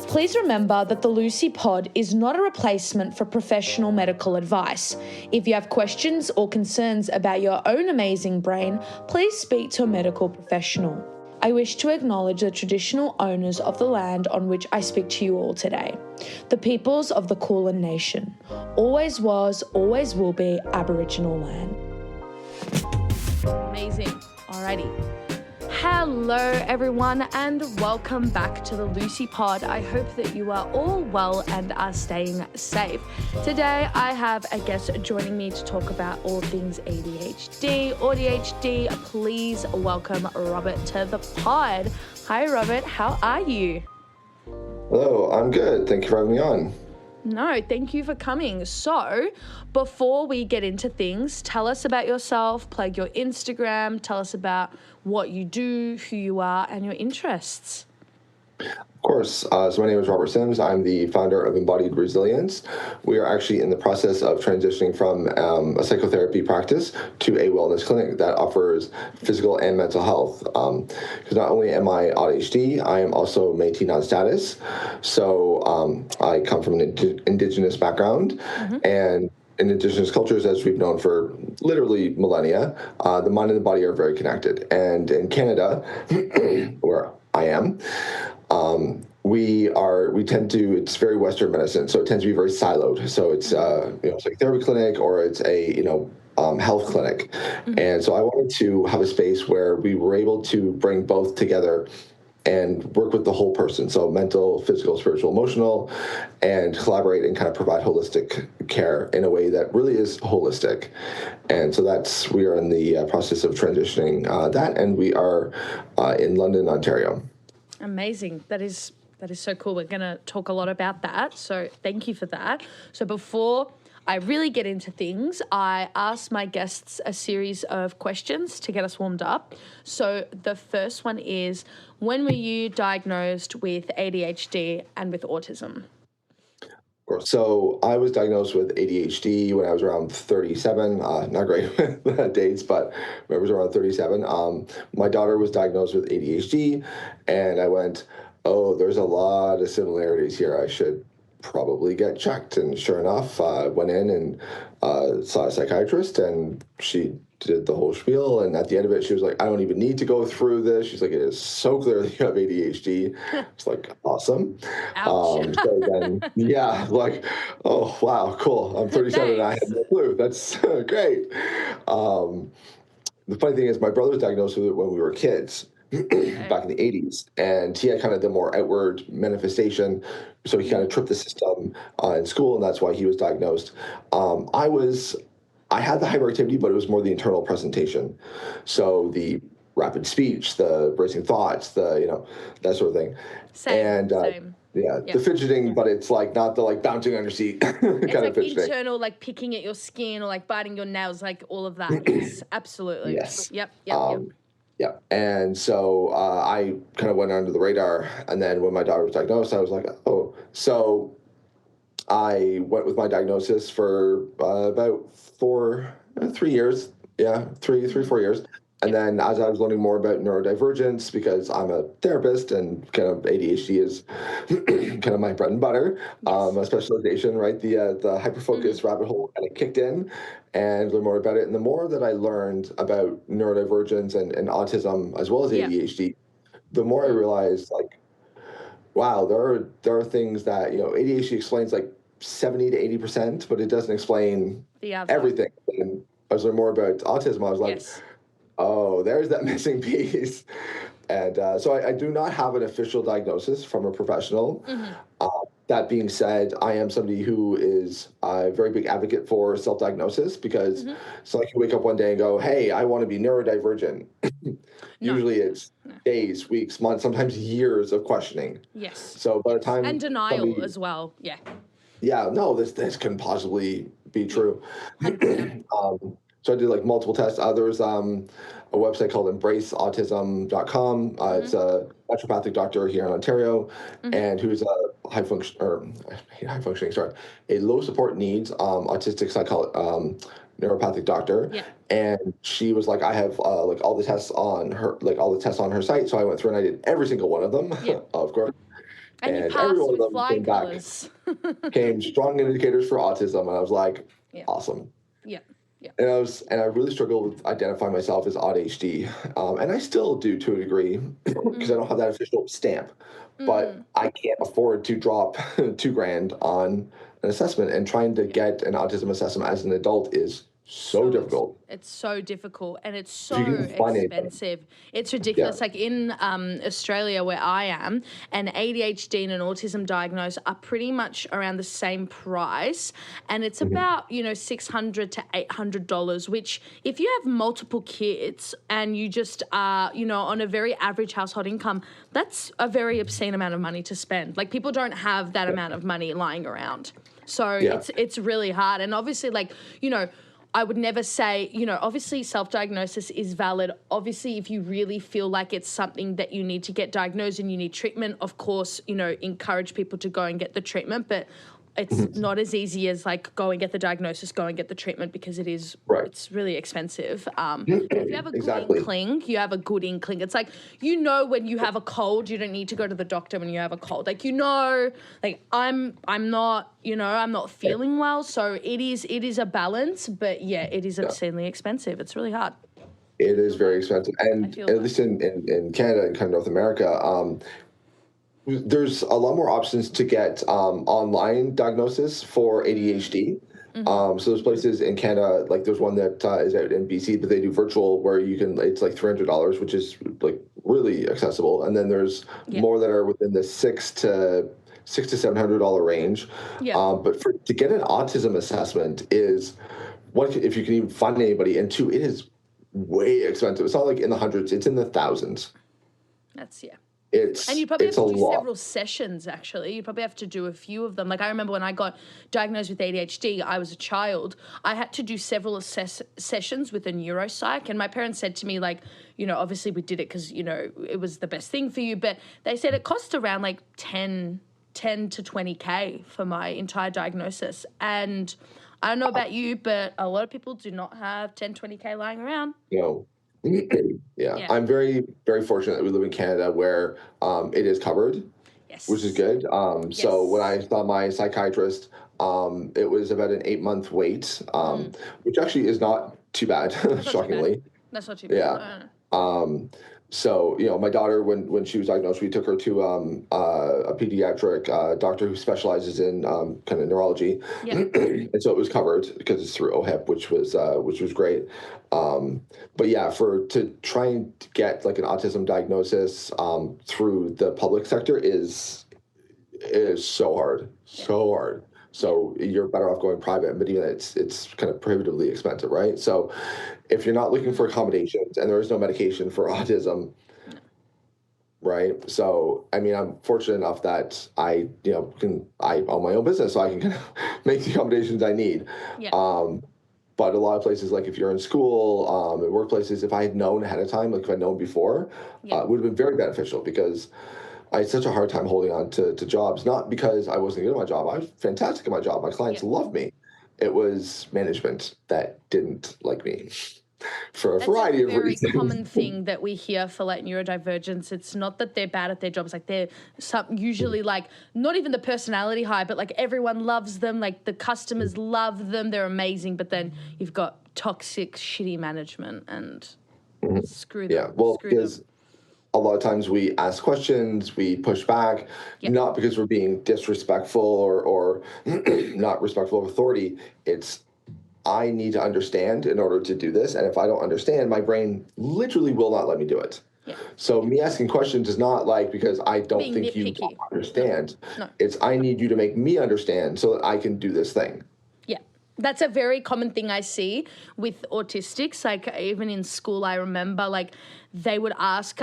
Please remember that the Lucy Pod is not a replacement for professional medical advice. If you have questions or concerns about your own amazing brain, please speak to a medical professional. I wish to acknowledge the traditional owners of the land on which I speak to you all today, the peoples of the Kulin Nation. Always was, always will be Aboriginal land. Amazing. Alrighty. Hello everyone and welcome back to the Lucy Pod. I hope that you are all well and are staying safe. Today I have a guest joining me to talk about all things ADHD, AuDHD. Please welcome Robert to the pod. Hi Robert, how are you? Hello, I'm good. Thank you for having me on. No, thank you for coming. So, before we get into things, tell us about yourself, plug your Instagram, tell us about what you do, who you are, and your interests. Of course. So my name is Robert Sims. I'm the founder of Embodied Resilience. We are actually in the process of transitioning from a psychotherapy practice to a wellness clinic that offers physical and mental health. Because not only am I AuDHD, I am also Métis non-status. So I come from an indigenous background, and in indigenous cultures, as we've known for literally millennia, the mind and the body are very connected. And in Canada, where I am, it's very Western medicine, so it tends to be very siloed. So it's it's like a therapy clinic or it's a health clinic, and so I wanted to have a space where we were able to bring both together and work with the whole person, so mental, physical, spiritual, emotional, and collaborate and kind of provide holistic care in a way that really is holistic. And so we are in the process of transitioning that, and we are in London, Ontario. Amazing. That is so cool. We're going to talk a lot about that. So thank you for that. So before I really get into things, I ask my guests a series of questions to get us warmed up. So the first one is, when were you diagnosed with ADHD and with autism? Of course. So I was diagnosed with ADHD when I was around 37. Not great with dates, but I was around 37. My daughter was diagnosed with ADHD, and I went, oh, there's a lot of similarities here. I should probably get checked. And sure enough, I went in and saw a psychiatrist, and she did the whole spiel. And at the end of it, she was like, I don't even need to go through this. She's like, it is so clear that you have ADHD. It's like, awesome. So then, oh, wow, cool. I'm 37 and I had no clue. That's great. The funny thing is my brother was diagnosed with it when we were kids. Back in the 80s, and he had kind of the more outward manifestation, so he kind of tripped the system in school, and that's why he was diagnosed. I had the hyperactivity, but it was more the internal presentation, so the rapid speech, the racing thoughts, that sort of thing. Same. The fidgeting, but it's like not the bouncing on your seat kind of fidgeting. Internal, like picking at your skin or like biting your nails, like all of that. Yes, absolutely. Yes. Yep. Yeah, and so I kind of went under the radar, and then when my daughter was diagnosed, I was like, oh. So I went with my diagnosis for about 3 years. Yeah, 4 years. And then as I was learning more about neurodivergence, because I'm a therapist and kind of ADHD is kind of my bread and butter, a specialization, right? The hyperfocus rabbit hole kind of kicked in and learned more about it. And the more that I learned about neurodivergence and autism as well as ADHD, the more I realized wow, there are things that, ADHD explains 70 to 80%, but it doesn't explain everything. And as I learned more about autism, I was like, oh, there's that missing piece. And so I do not have an official diagnosis from a professional. That being said, I am somebody who is a very big advocate for self-diagnosis, because it's like you wake up one day and go, hey, I want to be neurodivergent. Usually it's days, weeks, months, sometimes years of questioning. Yes. So by the time... And denial as well, Yeah, no, this couldn't possibly be true. So I did multiple tests. There's a website called embraceautism.com. It's a naturopathic doctor here in Ontario, and who's a a low support needs autistic neuropathic doctor. And she was like, I have all the tests on her site. So I went through and I did every single one of them, of course. And you And every passed one of with them flying colours. came strong indicators for autism. And I was like, Yeah. awesome. Yeah. Yeah. And I really struggled with identifying myself as AuDHD. And I still do to a degree because I don't have that official stamp. But I can't afford to drop $2,000 on an assessment, and trying to get an autism assessment as an adult is so difficult. It's so difficult, and it's If so you can find expensive. It's ridiculous. Yeah. Like in Australia, where I am, an ADHD and an autism diagnosis are pretty much around the same price, and it's about $600 to $800. Which, if you have multiple kids and you just are on a very average household income, that's a very obscene amount of money to spend. Like, people don't have that amount of money lying around, so it's really hard. And obviously, I would never say, obviously self-diagnosis is valid. Obviously, if you really feel like it's something that you need to get diagnosed and you need treatment, of course, encourage people to go and get the treatment. But it's not as easy as go and get the diagnosis, go and get the treatment, because it is, it's really expensive. If you have a good inkling, you have a good inkling. It's like, when you have a cold, you don't need to go to the doctor when you have a cold. I'm not, I'm not feeling well. So it is a balance, but it is obscenely expensive. It's really hard. It is very expensive. And at least in Canada and kind of North America, there's a lot more options to get online diagnosis for ADHD. So there's places in Canada, like there's one that is out in BC, but they do virtual where you can, it's like $300, which is like really accessible. And then there's more that are within the $600 to $700 range. But to get an autism assessment is, one, if you can even find anybody, and two, it is way expensive. It's not like in the hundreds, it's in the thousands. And you probably have to do several sessions, actually. You probably have to do a few of them. Like, I remember when I got diagnosed with ADHD, I was a child. I had to do several sessions with a neuropsych. And my parents said to me, obviously we did it because, it was the best thing for you. But they said it cost around 10 to 20K for my entire diagnosis. And I don't know about you, but a lot of people do not have 10, 20K lying around. No. Yeah. I'm very, very fortunate that we live in Canada where it is covered, which is good. So when I saw my psychiatrist, it was about an 8-month wait, which actually is not too bad, shockingly. That's not too bad. So, my daughter, when she was diagnosed, we took her to a pediatric doctor who specializes in kind of neurology. And so it was covered because it's through OHIP, which was great. But to try and get an autism diagnosis through the public sector is so hard, so hard. So you're better off going private, but even it's kind of prohibitively expensive, right? So if you're not looking for accommodations and there is no medication for autism, right? So, I'm fortunate enough that I own my own business, so I can kind of make the accommodations I need. But a lot of places, like if you're in school, at workplaces, if I had known ahead of time, if I'd known before, it would have been very beneficial, because I had such a hard time holding on to jobs, not because I wasn't good at my job. I was fantastic at my job. My clients loved me. It was management that didn't like me for a variety of reasons. That's a very common thing that we hear for neurodivergence. It's not that they're bad at their jobs. They're usually not even the personality high, but everyone loves them. The customers love them. They're amazing. But then you've got toxic, shitty management and screw them. Because a lot of times we ask questions, we push back, not because we're being disrespectful or not respectful of authority. It's, I need to understand in order to do this. And if I don't understand, my brain literally will not let me do it. So me asking questions is not because I don't think you don't understand. No. It's, I need you to make me understand so that I can do this thing. That's a very common thing I see with autistics. Even in school, I remember they would ask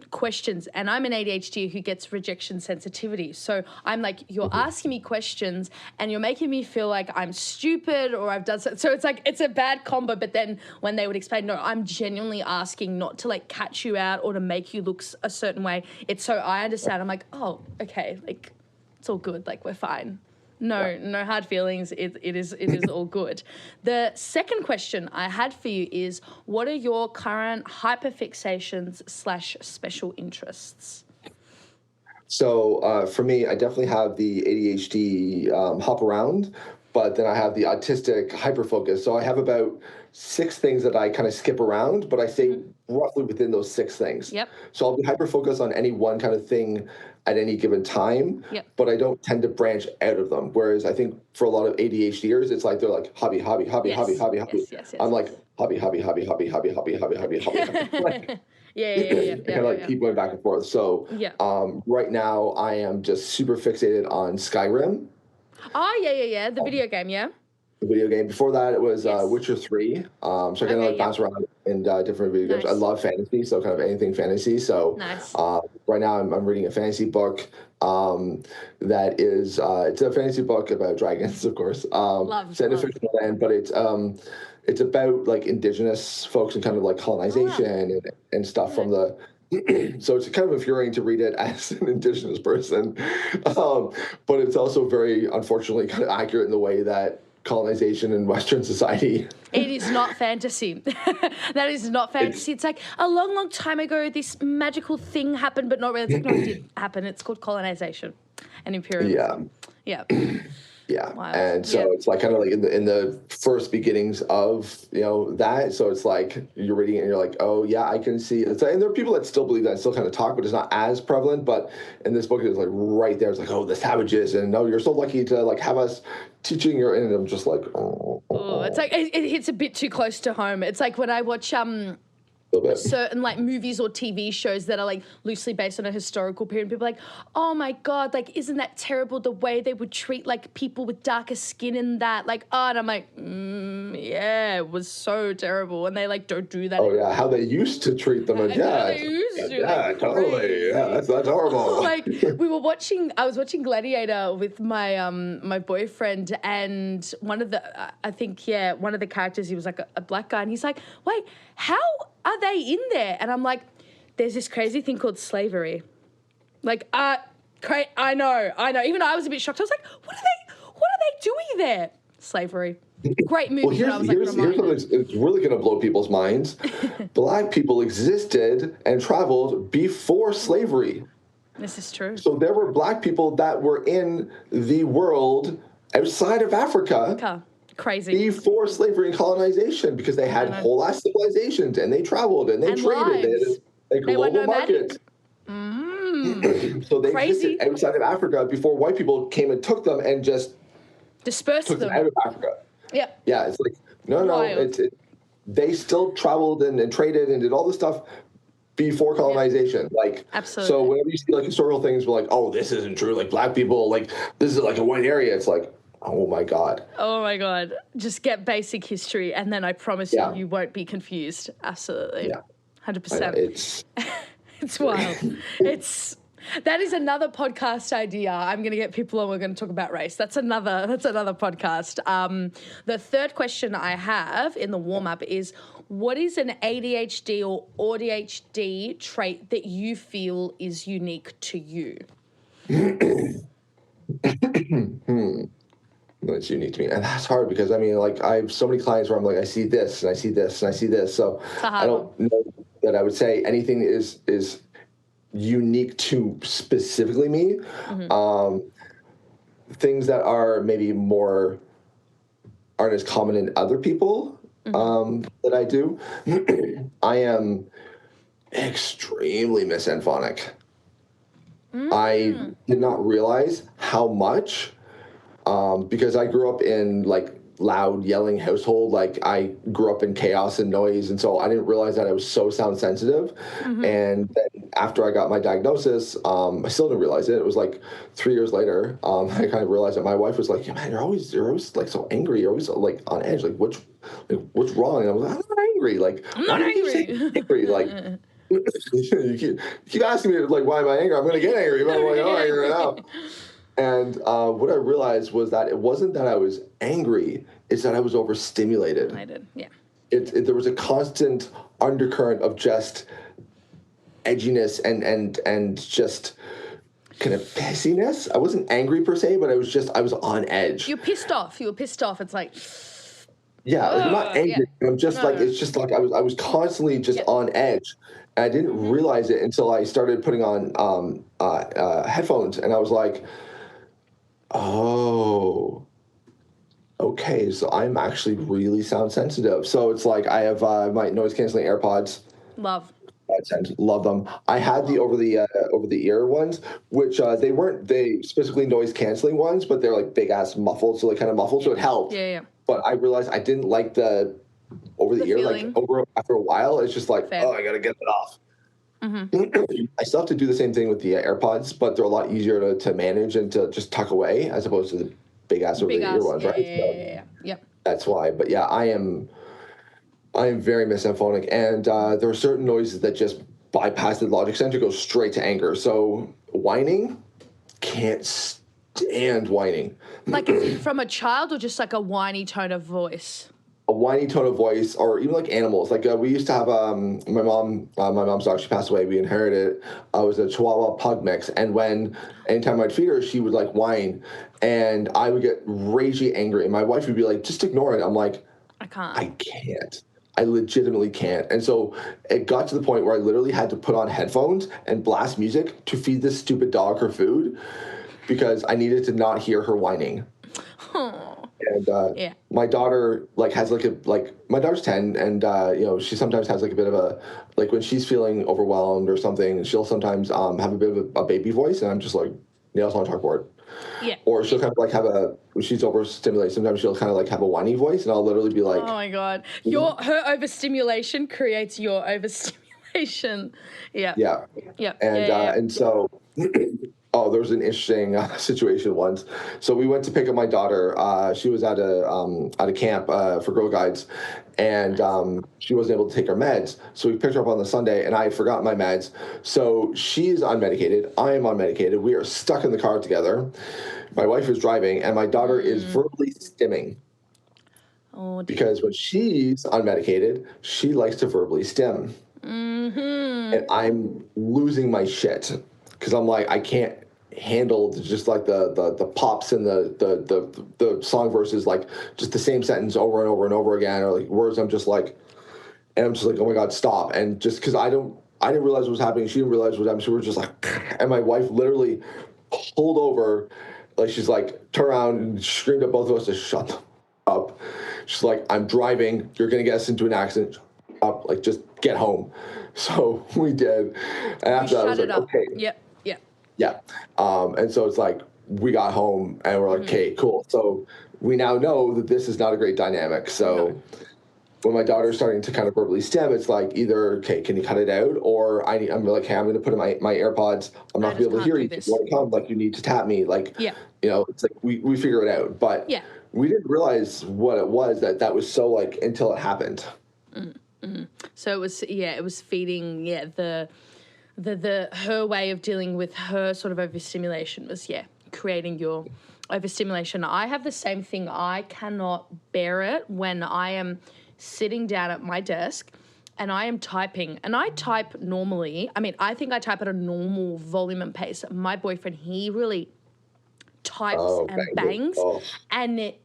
questions, and I'm an ADHD who gets rejection sensitivity. So I'm you're asking me questions and you're making me feel like I'm stupid or I've done so. So it's a bad combo. But then when they would explain, no, I'm genuinely asking not to catch you out or to make you look a certain way. It's so I understand. I'm oh, okay, it's all good. We're fine. No hard feelings. It is all good. The second question I had for you is, what are your current hyperfixations / special interests? So for me, I definitely have the ADHD hop around, but then I have the autistic hyperfocus. So I have about 6 things that I kind of skip around, but I stay roughly within those 6 things. Yep. So I'll be hyperfocused on any one kind of thing at any given time, Yep. but I don't tend to branch out of them. Whereas I think for a lot of ADHDers, it's like they're like hobby, hobby, hobby, Yes. hobby, hobby, hobby. Yes. I'm like hobby, hobby, hobby, hobby, hobby, hobby, hobby, hobby, hobby. Like, Yeah. kind of like keep going back and forth. So Yeah. right now I am just super fixated on Skyrim, Oh, yeah. The video game, yeah? the video game. Before that, it was Yes. Witcher 3. So I kind of like bounce around in different video games. I Nice. love fantasy, so kind of anything fantasy. So Nice. right now I'm reading a fantasy book that is it's a fantasy book about dragons, of course. Set in a fictional land, but it's about like indigenous folks and kind of like colonization and stuff from the. So it's kind of infuriating to read it as an indigenous person, but it's also very unfortunately kind of accurate in the way that colonization in Western society. It is not fantasy. That is not fantasy. It's like a long, long time ago, this magical thing happened, but not really. It's like, no, it did happen. It's called colonization and imperialism. Yeah. Yeah, Wow. and so it's like kind of like in the first beginnings of that. So it's like you're reading it and you're like, oh yeah, I can see. It's like, and there are people that still believe that and still kind of talk, but it's not as prevalent. But in this book, it's like right there. It's like, oh, the savages, and no, you're so lucky to like have us teaching your. And I'm just like, oh. It's like it hits a bit too close to home. It's like when I watch certain like movies or TV shows that are like loosely based on a historical period, people are like, oh my God, like isn't that terrible the way they would treat like people with darker skin in that, like, oh, and I'm like, yeah, it was so terrible, and they like don't do that anymore. Yeah, how they used to treat them, and totally, that's horrible. Like I was watching Gladiator with my my boyfriend, and one of the one of the characters, he was like a black guy, and he's like, wait, how are they in there? And I'm like, there's this crazy thing called slavery. Like, I know. Even I was a bit shocked. I was like, what are they doing there? Slavery. Great movie. Well, here's something it's really going to blow people's minds. Black people existed and traveled before slavery. This is true. So there were black people that were in the world outside of Africa. Crazy. Before slavery and colonization, because they had whole ass civilizations and they traveled and they traded. They had a global market. So they existed outside of Africa before white people came and took them and just dispersed them out of Africa. Yeah. Yeah, it's like, no, they still traveled and traded and did all this stuff before colonization. Like, absolutely. So whenever you see like historical things, we're like, oh, this isn't true. Like black people, like this is like a white area. It's like, oh my God. Just get basic history and then I promise you won't be confused. Absolutely. Yeah. 100%. It's wild. That is another podcast idea. I'm going to get people on. We're going to talk about race. That's another podcast. The third question I have in the warm-up is, what is an ADHD or AuDHD trait that you feel is unique to you? That's unique to me, and that's hard because I mean, like, I have so many clients where I'm like, I see this and I see this and I see this, so I don't know that I would say anything is unique to specifically me. Things that are maybe aren't as common in other people that I do. I am extremely misanphonic. I did not realize how much. Because I grew up in like loud yelling household, like I grew up in chaos and noise, and so I didn't realize that I was so sound sensitive. And then after I got my diagnosis, I still didn't realize it. It was like 3 years later, I kind of realized that my wife was like, yeah, "Man, you're always like so angry. You're always like on edge. Like what's wrong?" And I was like, "I'm not angry. Like I'm not angry. Like." you keep asking me like, why am I angry? I'm going to get angry, but I'm like, oh, I'm angry now. And what I realized was that it wasn't that I was angry; it's that I was overstimulated. I did, yeah. There was a constant undercurrent of just edginess and just kind of pissiness. I wasn't angry per se, but I was on edge. You're pissed off. You were pissed off. It's like, yeah, I'm not angry. Yeah. I'm just it's just like I was constantly just on edge, And I didn't realize it until I started putting on headphones, and I was like, oh, okay, so I'm actually really sound sensitive. So it's like I have my noise canceling AirPods. Love. Love them. I had the over the ear ones, which they specifically noise canceling ones, but they're like big ass muffled, so they kind of muffled, so it helped. Yeah. But I realized I didn't like the over the ear. Feeling. Like after a while, it's just like, Fair. oh, I gotta get it off. I still have to do the same thing with the AirPods, but they're a lot easier to manage and to just tuck away as opposed to the big ass over the ear ones, right? Yeah. Yep. That's why. But yeah, I am very misanthropic, and there are certain noises that just bypass the logic center, go straight to anger. So whining, can't stand whining. Like from a child or just like a whiny tone of voice? A whiny tone of voice, or even like animals. Like we used to have my mom's dog. She passed away. We inherited it. It was a Chihuahua Pug mix, and anytime I'd feed her, she would like whine, and I would get ragey angry, and my wife would be like, "Just ignore it." I'm like, I can't. I can't. I legitimately can't. And so it got to the point where I literally had to put on headphones and blast music to feed this stupid dog her food because I needed to not hear her whining. And my daughter has my daughter's 10, and she sometimes has like a bit of a, like when she's feeling overwhelmed or something, she'll sometimes have a bit of a baby voice, and I'm just like nails on a chalkboard. Yeah. Or she'll kind of like when she's overstimulated, sometimes she'll kind of like have a whiny voice, and I'll literally be like, oh my God. Her overstimulation creates your overstimulation. Yeah. Yeah. Yeah. And so, there was an interesting situation once. So we went to pick up my daughter. She was at a camp for Girl Guides, and she wasn't able to take her meds. So we picked her up on the Sunday, and I had forgotten my meds. So she's unmedicated. I am unmedicated. We are stuck in the car together. My wife is driving, and my daughter is verbally stimming. Oh, dear. Because when she's unmedicated, she likes to verbally stim. And I'm losing my shit because I'm like, I can't handle just like the pops and the song verses, like just the same sentence over and over and over again, or like words I'm just like, oh my God, stop. And just because I didn't realize what was happening, she didn't realize what was happening, so we were just like, and my wife literally pulled over, like she's like, turned around and screamed at both of us to shut up. She's like, I'm driving, you're gonna get us into an accident, up, like just get home. So we did, and after that I was like, okay. Yeah. And so it's like we got home and we're like, okay, cool. So we now know that this is not a great dynamic. So when my daughter's starting to kind of verbally stem, it's like either, okay, can you cut it out? Or I'm like, hey, I'm going to put in my AirPods. I'm not going to be able to hear you. You want to come? Like, you need to tap me. Like, it's like we figure it out. But we didn't realize what it was that was so like until it happened. So it was feeding, the her way of dealing with her sort of overstimulation was creating your overstimulation. I have the same thing. I cannot bear it when I am sitting down at my desk and I am typing, and I type normally. I mean, I think I type at a normal volume and pace. My boyfriend, he really types and bangs, and it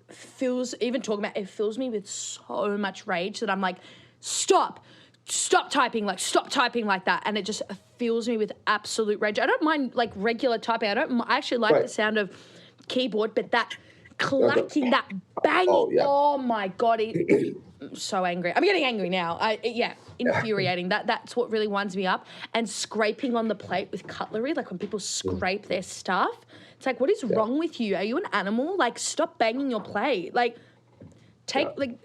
fills me with so much rage that I'm like, stop typing like that, and it just fills me with absolute rage. I don't mind like regular typing. I actually like the sound of keyboard, but that clacking, that banging, oh my God, I'm so angry. I'm getting angry now. Infuriating. That's what really winds me up. And scraping on the plate with cutlery, like when people scrape their stuff, it's like, what is wrong with you? Are you an animal? Like, stop banging your plate. Like, take like.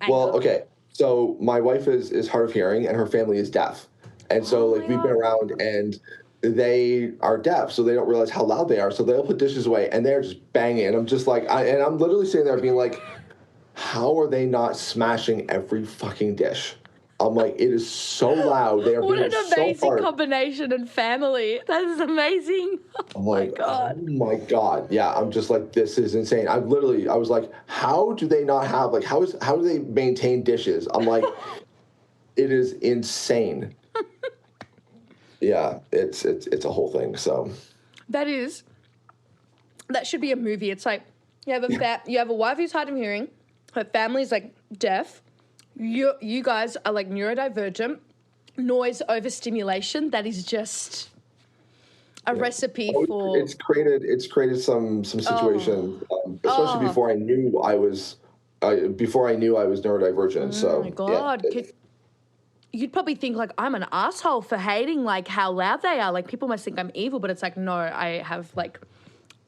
Anger. Well, okay. So my wife is hard of hearing, and her family is deaf, and so we've been around, and they are deaf, so they don't realize how loud they are. So they'll put dishes away, and they're just banging. And I'm just like, I'm literally sitting there being like, how are they not smashing every fucking dish? I'm like, it is so loud. They are what an amazing so hard. Combination and family. That is amazing. I'm like, oh my God. Yeah, I'm just like, this is insane. I was like, how do they not have, like, how do they maintain dishes? I'm like, it is insane. Yeah, it's a whole thing. So that should be a movie. It's like you have a wife who's hard of hearing, her family's like deaf. You guys are like neurodivergent, noise overstimulation that is just a recipe for... It's created some situations, especially Oh. before I knew I was neurodivergent. So my God. You'd probably think, like, I'm an asshole for hating, like, how loud they are. Like, people must think I'm evil, but it's like, no, I have, like,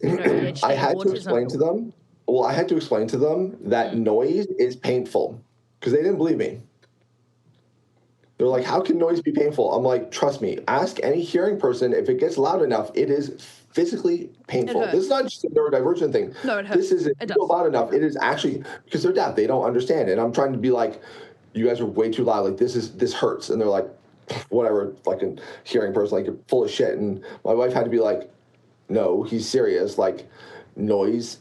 ADHD I had autism. to explain to them. Well, I had to explain to them that noise is painful because they didn't believe me. They're like, how can noise be painful? I'm like, trust me, ask any hearing person. If it gets loud enough, it is physically painful. This is not just a neurodivergent thing. No, it hurts. This is, if it goes loud enough, it is actually, because they're deaf, they don't understand. And I'm trying to be like, you guys are way too loud. Like, this hurts. And they're like, whatever, fucking hearing person, like, you're full of shit. And my wife had to be like, no, he's serious. Like, noise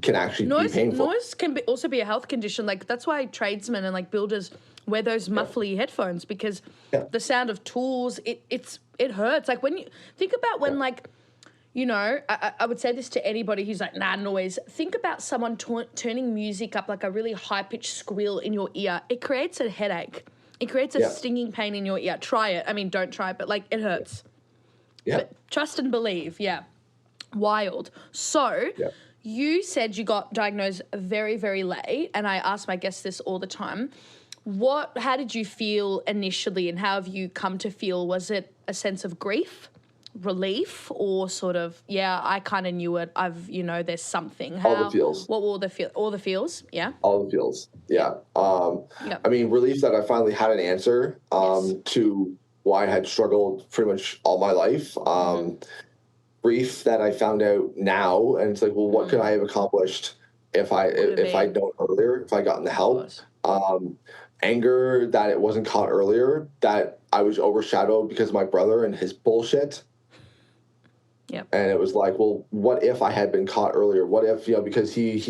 can actually be painful. Noise can also be a health condition. Like, that's why tradesmen and, like, builders wear those muffly headphones, because the sound of tools, it hurts. Like, when you think about when, like, you know, I would say this to anybody who's like, nah, noise. Think about someone turning music up, like a really high-pitched squeal in your ear. It creates a headache. It creates a stinging pain in your ear. Try it. I mean, don't try it, but, like, it hurts. Yeah. But trust and believe, wild. So you said you got diagnosed very, very late, and I ask my guests this all the time. How did you feel initially, and how have you come to feel? Was it a sense of grief, relief, or sort of, I kind of knew it, there's something? All the feels. What were all the feels? All the feels, yeah? All the feels, yeah. I mean, relief that I finally had an answer to why I had struggled pretty much all my life. Grief that I found out now, and it's like, well, what could I have accomplished if I'd known earlier, if I gotten the help? Anger that it wasn't caught earlier, that I was overshadowed because of my brother and his bullshit. Yep. And it was like, well, what if I had been caught earlier? What if, because he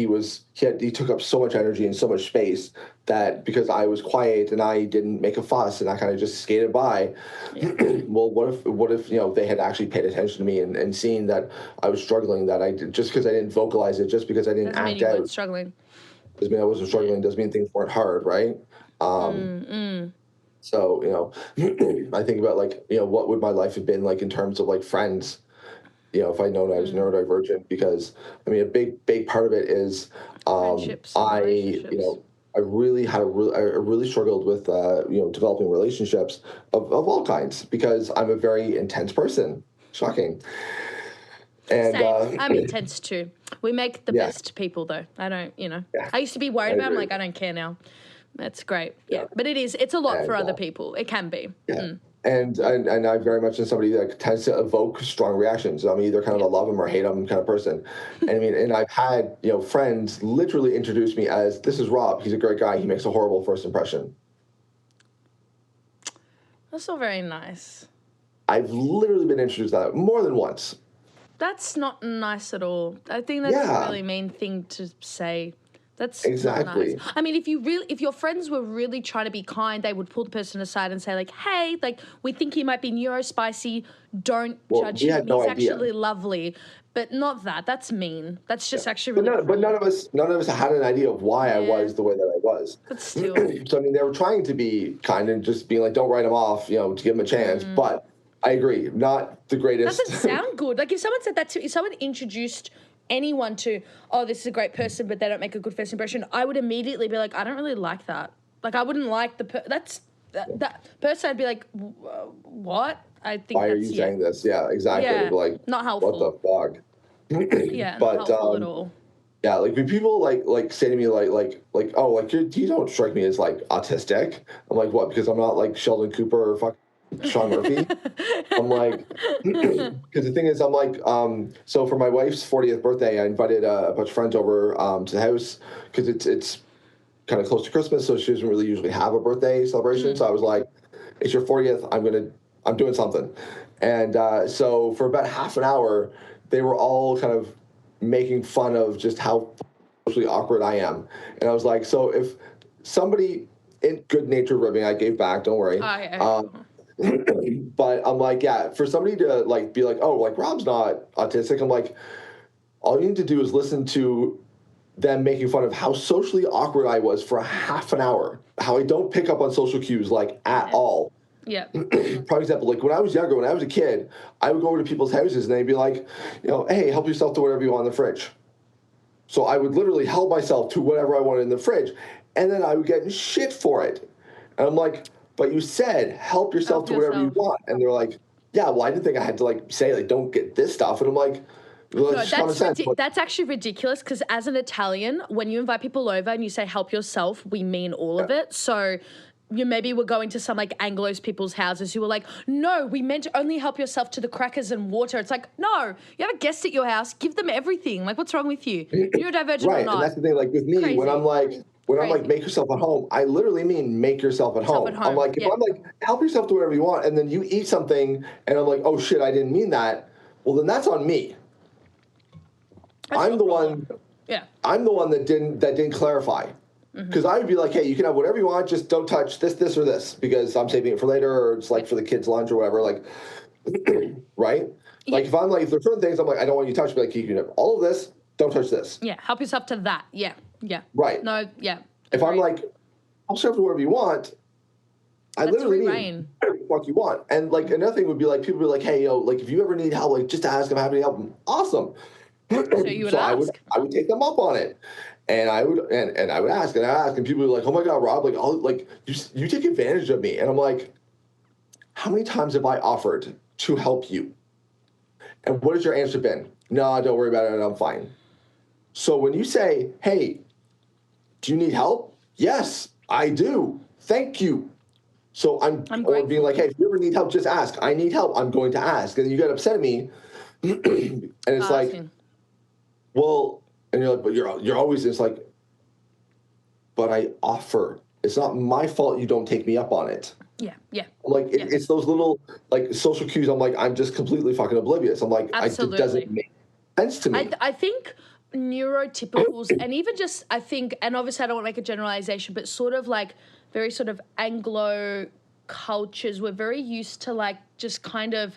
took up so much energy and so much space that because I was quiet and I didn't make a fuss and I kind of just skated by. Well, what if they had actually paid attention to me and seen that I was struggling, that I did, just because I didn't vocalize it, just because I didn't doesn't act mean you out. weren't struggling. Doesn't mean I wasn't struggling. Doesn't mean things weren't hard, right? So, I think about, like, what would my life have been like in terms of, like, friends, if I'd known I was neurodivergent, because, I mean, a big part of it is, I really struggled with, developing relationships of all kinds, because I'm a very intense person. Shocking. And, same. I'm intense too. We make the best people, though. I don't, I used to be worried about it. I'm like, I don't care now. That's great. Yeah. But it's a lot for other people. It can be. Yeah. And I very much am somebody that tends to evoke strong reactions. I'm either kind of a love him or hate him kind of person. And I mean, and I've had, friends literally introduce me as, this is Rob. He's a great guy. He makes a horrible first impression. That's not very nice. I've literally been introduced to that more than once. That's not nice at all. I think that's a really mean thing to say. That's exactly. Not nice. I mean, if your friends were really trying to be kind, they would pull the person aside and say, like, hey, like, we think he might be neurospicy. Don't judge him. He's actually lovely. But not that. That's mean. That's just actually really but none of us had an idea of why I was the way that I was. But still. So, I mean, they were trying to be kind and just being like, don't write him off, to give him a chance. But I agree, not the greatest. Doesn't sound good. Like, if someone said that if someone introduced anyone to, oh, this is a great person, but they don't make a good first impression, I would immediately be like, I don't really like that. Like, I wouldn't like that person. I'd be like, what? I think why are you saying this? Yeah, exactly. Yeah, like, not helpful. What the fuck? Yeah, but, not helpful at all. Yeah, like when people like say to me like oh, like you don't strike me as like autistic. I'm like, what? Because I'm not like Sheldon Cooper or fuck Sean Murphy. I'm like, because the thing is, I'm like, so for my wife's 40th birthday, I invited a bunch of friends over to the house because it's kind of close to Christmas, so she doesn't really usually have a birthday celebration. So I was like, it's your 40th, I'm doing something. And so for about half an hour, they were all kind of making fun of just how socially awkward I am. And I was like, so if somebody in good-natured ribbing, I gave back, don't worry. But I'm like, for somebody to like be like, oh, like Rob's not autistic. I'm like, all you need to do is listen to them making fun of how socially awkward I was for a half an hour, how I don't pick up on social cues like at all. Yeah. Prime example, like when I was younger, when I was a kid, I would go over to people's houses and they'd be like, hey, help yourself to whatever you want in the fridge. So I would literally help myself to whatever I wanted in the fridge. And then I would get shit for it. And I'm like, but you said help yourself to whatever you want. And they're like, yeah, well, I didn't think I had to like say like don't get this stuff. And I'm like, well, that's common sense. That's actually ridiculous because as an Italian, when you invite people over and you say help yourself, we mean all of it. So you maybe were going to some like Anglos people's houses who were like, no, we meant to only help yourself to the crackers and water. It's like, no, you have a guest at your house, give them everything. Like, what's wrong with you? Neurodivergent or not? And that's the thing. Like with me, Crazy. when I'm like make yourself at home, I literally mean make yourself at home. I'm like, if I'm like help yourself to whatever you want, and then you eat something, and I'm like, oh shit, I didn't mean that. Well, then that's on me. I'm the one that didn't clarify. Because I would be like, hey, you can have whatever you want, just don't touch this, or this, because I'm saving it for later, or it's like for the kids' lunch or whatever. Like, right? Yeah. Like if I'm like, if there's certain things I'm like, I don't want you to touch, but like you can have all of this, don't touch this. Yeah, help yourself to that. Yeah. Right. No, yeah. If I'm like, I'll serve you whatever you want, I literally need whatever the fuck you want. And like another thing would be like, people would be like, hey, like if you ever need help, like just ask, I'm happy to help them. Awesome. So you would ask. I would take them up on it. And I would ask, and people would be like, "Oh my God, Rob! Like, you take advantage of me." And I'm like, "How many times have I offered to help you? And what has your answer been? No, don't worry about it. I'm fine." So when you say, "Hey, do you need help?" Yes, I do. Thank you. So I'm or being like, "Hey, if you ever need help, just ask. I need help. I'm going to ask." And you get upset at me, and it's like, well. And you're like, but you're always, it's like, but I offer. It's not my fault you don't take me up on it. Yeah. Like, it's those little, like, social cues. I'm like, I'm just completely fucking oblivious. I'm like, it doesn't make sense to me. I think neurotypicals, and even just, I think, and obviously I don't want to make a generalization, but sort of like very sort of Anglo cultures, we're very used to like just kind of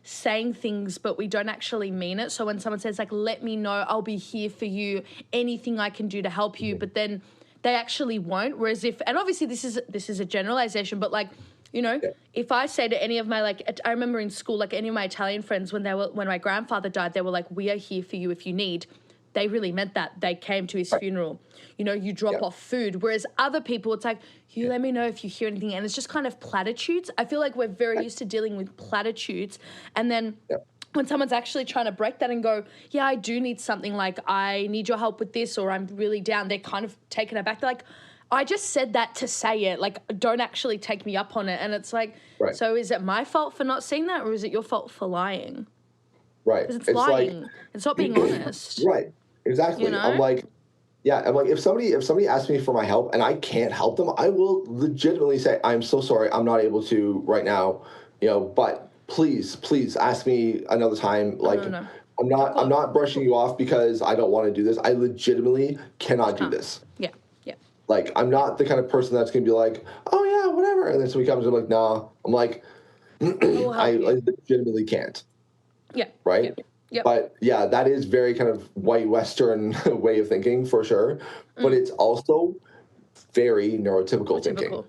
saying things, but we don't actually mean it. So when someone says like, let me know, I'll be here for you, anything I can do to help you, but then they actually won't. Whereas and obviously this is a generalization, but like, if I say to any of my, like, I remember in school, like any of my Italian friends, when my grandfather died, they were like, we are here for you if you need. They really meant that. They came to his funeral. You drop off food. Whereas other people, it's like, you let me know if you hear anything. And it's just kind of platitudes. I feel like we're very used to dealing with platitudes. And then when someone's actually trying to break that and go, yeah, I do need something, like I need your help with this, or I'm really down, they're kind of taken aback. They're like, I just said that to say it. Like, don't actually take me up on it. And it's like, so is it my fault for not seeing that, or is it your fault for lying? Right. Because it's lying. Like, it's not being honest. Right. Exactly. I'm like, if somebody asks me for my help and I can't help them, I will legitimately say, I'm so sorry, I'm not able to right now, but please ask me another time. Like, no. I'm not brushing you off because I don't want to do this. I legitimately cannot do this. Yeah. Like, I'm not the kind of person that's going to be like, oh yeah, whatever. And then somebody comes and I'm like, nah. I'm like, I legitimately can't. Yeah. Right? Yep. But yeah, that is very kind of white Western way of thinking for sure. But it's also very neurotypical thinking.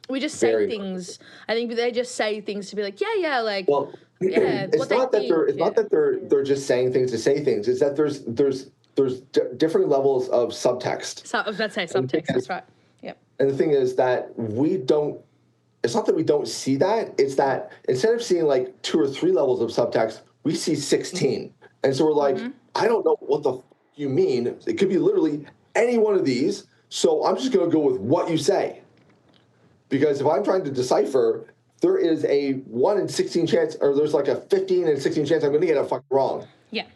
We just say things. I think they just say things to be like, like. Well, it's not that they're just saying things to say things. It's that there's different levels of subtext. So I was about to say subtext. That's right. Yep. And the thing is that it's not that we don't see that. It's that instead of seeing like 2 or 3 levels of subtext, we see 16. And so we're like, I don't know what the you mean. It could be literally any one of these. So I'm just going to go with what you say. Because if I'm trying to decipher, there is a 1 in 16 chance, or there's like a 15 in 16 chance I'm going to get it fucking wrong. Yeah.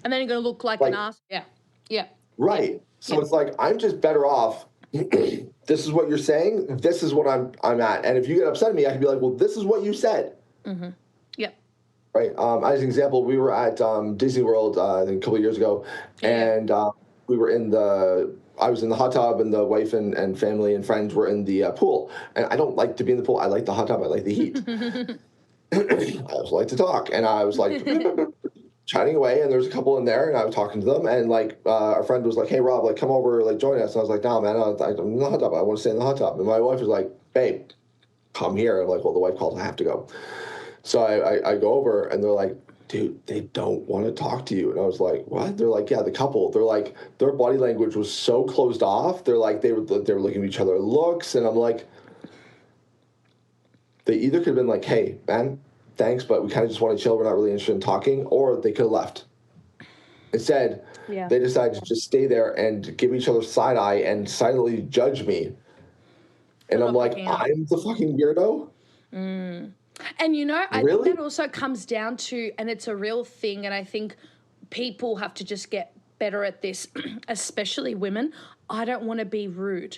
And then you're going to look like an ass. Yeah. Right. So it's like, I'm just better off. This is what you're saying. This is what I'm at. And if you get upset at me, I can be like, well, this is what you said. Mm-hmm. Yep. Right. As an example, we were at Disney World I think a couple of years ago, and we were I was in the hot tub, and the wife and family and friends were in the pool. And I don't like to be in the pool. I like the hot tub. I like the heat. I also like to talk. And I was like chatting away, and there was a couple in there, and I was talking to them. And like our friend was like, hey, Rob, like come over, like join us. And I was like, no, man, I'm in the hot tub. I want to stay in the hot tub. And my wife was like, babe, come here. I'm like, well, the wife called, I have to go. So I go over and they're like, dude, they don't want to talk to you. And I was like, what? They're like, yeah, the couple. They're like, their body language was so closed off. They're like, they were looking at each other looks. And I'm like, they either could have been like, hey, man, thanks, but we kind of just want to chill. We're not really interested in talking. Or they could have left. Instead, they decided to just stay there and give each other side eye and silently judge me. And I'm like, I'm the fucking weirdo? And, you know, I think that also comes down to, and it's a real thing, and I think people have to just get better at this, especially women. I don't want to be rude.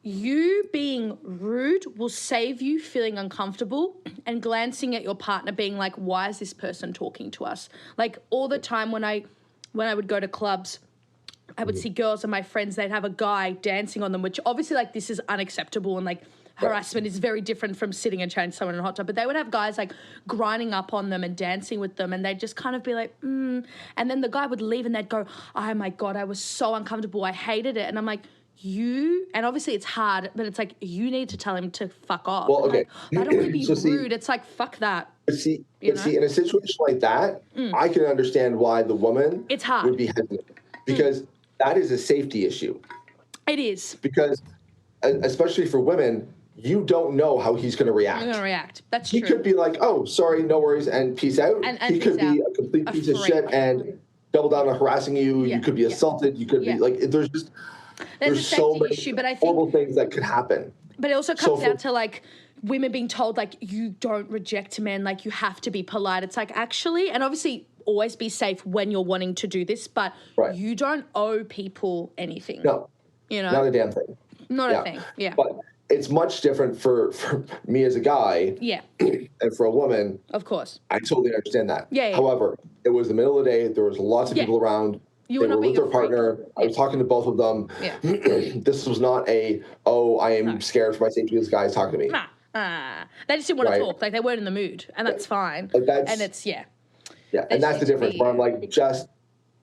You being rude will save you feeling uncomfortable and glancing at your partner being like, why is this person talking to us? Like all the time when I would go to clubs, I would see girls and my friends, they'd have a guy dancing on them, which obviously like this is unacceptable and like harassment is very different from sitting and chatting to someone in a hot tub, but they would have guys like grinding up on them and dancing with them and they'd just kind of be like, and then the guy would leave and they'd go, oh my God, I was so uncomfortable. I hated it. And I'm like, and obviously it's hard, but it's like, you need to tell him to fuck off. Well, okay. Like, I don't want to be rude. It's like, fuck that. See, in a situation like that, I can understand why the woman would be hesitant because that is a safety issue. It is. Because especially for women, you don't know how he's going to react. That's true. He could be like, oh, sorry, no worries, and peace out. And he could be a complete piece of shit and double down on harassing you. You could be assaulted. You could be like, there's so many horrible things that could happen. But it also comes down to like women being told like, you don't reject men, like you have to be polite. It's like actually, and obviously always be safe when you're wanting to do this, but you don't owe people anything. No, you know, not a damn thing. Not a thing. Yeah. But it's much different for me as a guy. Yeah. And for a woman. Of course. I totally understand that. Yeah. However, it was the middle of the day. There was lots of people around. They were with their partner. I was talking to both of them. Yeah. This was not I am scared for my safety. This guy is talking to me. They just didn't want to talk. Like they weren't in the mood, and that's fine. And it's Yeah, and that's the difference. Where I'm like, just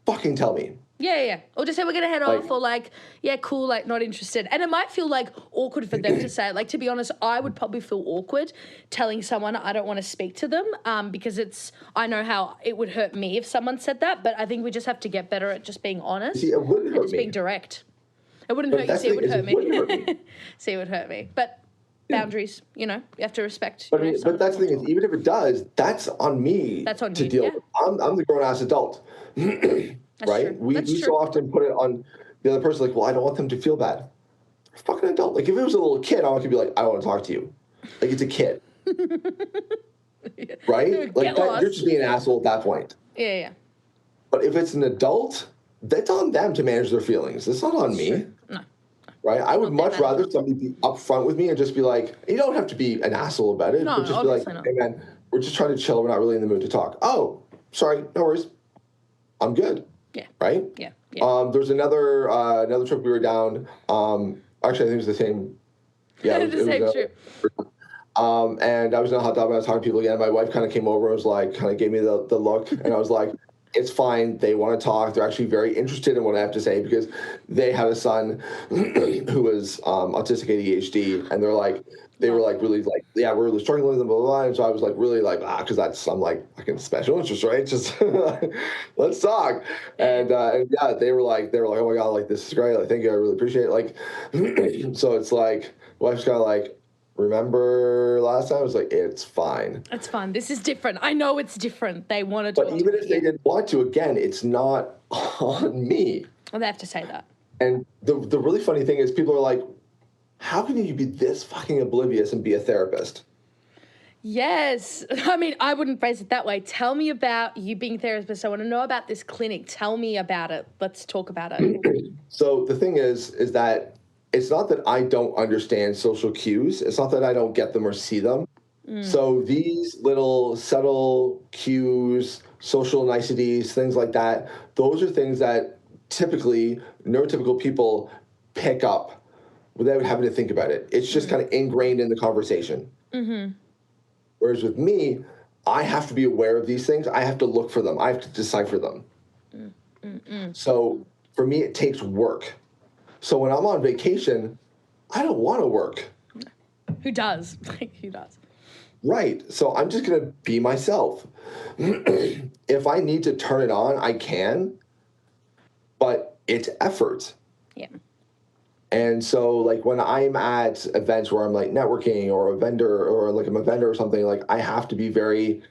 fucking tell me. Yeah. Or just say we're going to head off or like, yeah, cool, like not interested. And it might feel like awkward for them to say it. Like, to be honest, I would probably feel awkward telling someone I don't want to speak to them because I know how it would hurt me if someone said that. But I think we just have to get better at just being honest. See, it wouldn't hurt just me. Being direct. It wouldn't hurt you. See, it would hurt me. See, it would hurt me. But boundaries, you have to respect. But that's the thing is, even if it does, that's on me. That's on to you, deal with. I'm the grown-ass adult. That's right? True. We so often put it on the other person, like, well, I don't want them to feel bad. You're a fucking adult. Like, if it was a little kid, I could be like, I don't want to talk to you. Like, it's a kid. Right? Like, you're just being an asshole at that point. Yeah. But if it's an adult, that's on them to manage their feelings. It's not on me. No. Right? I would much rather somebody be upfront with me and just be like, you don't have to be an asshole about it. No, but just be like, hey, man, we're just trying to chill. We're not really in the mood to talk. Oh, sorry. No worries. I'm good. Yeah. Right? Yeah. There's another trip we were down. Actually, I think it was the same. Yeah, it was the same trip. And I was in a hot tub and I was talking to people again. My wife kind of came over and was like, kind of gave me the look. And I was like, it's fine. They want to talk. They're actually very interested in what I have to say because they had a son who was autistic ADHD. And they were like really like, yeah, we're really struggling with them, blah, blah, blah. And so I was like, really like, because I'm like fucking special interest, right? Just let's talk. And yeah, they were like, oh my God, like this is great. Like, thank you. I really appreciate it. Like, so it's like, wife's kind of like, remember last time? I was like, it's fine. It's fine. This is different. I know it's different. They wanted to. But even if they didn't want to, again, it's not on me. Well, they have to say that. And the really funny thing is people are like, how can you be this fucking oblivious and be a therapist? Yes. I mean, I wouldn't phrase it that way. Tell me about you being a therapist. I want to know about this clinic. Tell me about it. Let's talk about it. So the thing is that it's not that I don't understand social cues. It's not that I don't get them or see them. So these little subtle cues, social niceties, things like that, those are things that typically neurotypical people pick up without having to think about it. It's just kind of ingrained in the conversation. Mm-hmm. Whereas with me, I have to be aware of these things. I have to look for them. I have to decipher them. So for me, it takes work. So when I'm on vacation, I don't want to work. Who does? Like, who does? Right. So I'm just going to be myself. If I need to turn it on, I can, but it's effort. Yeah. And so, like, when I'm at events where I'm like networking or a vendor or like I'm a vendor or something, like I have to be very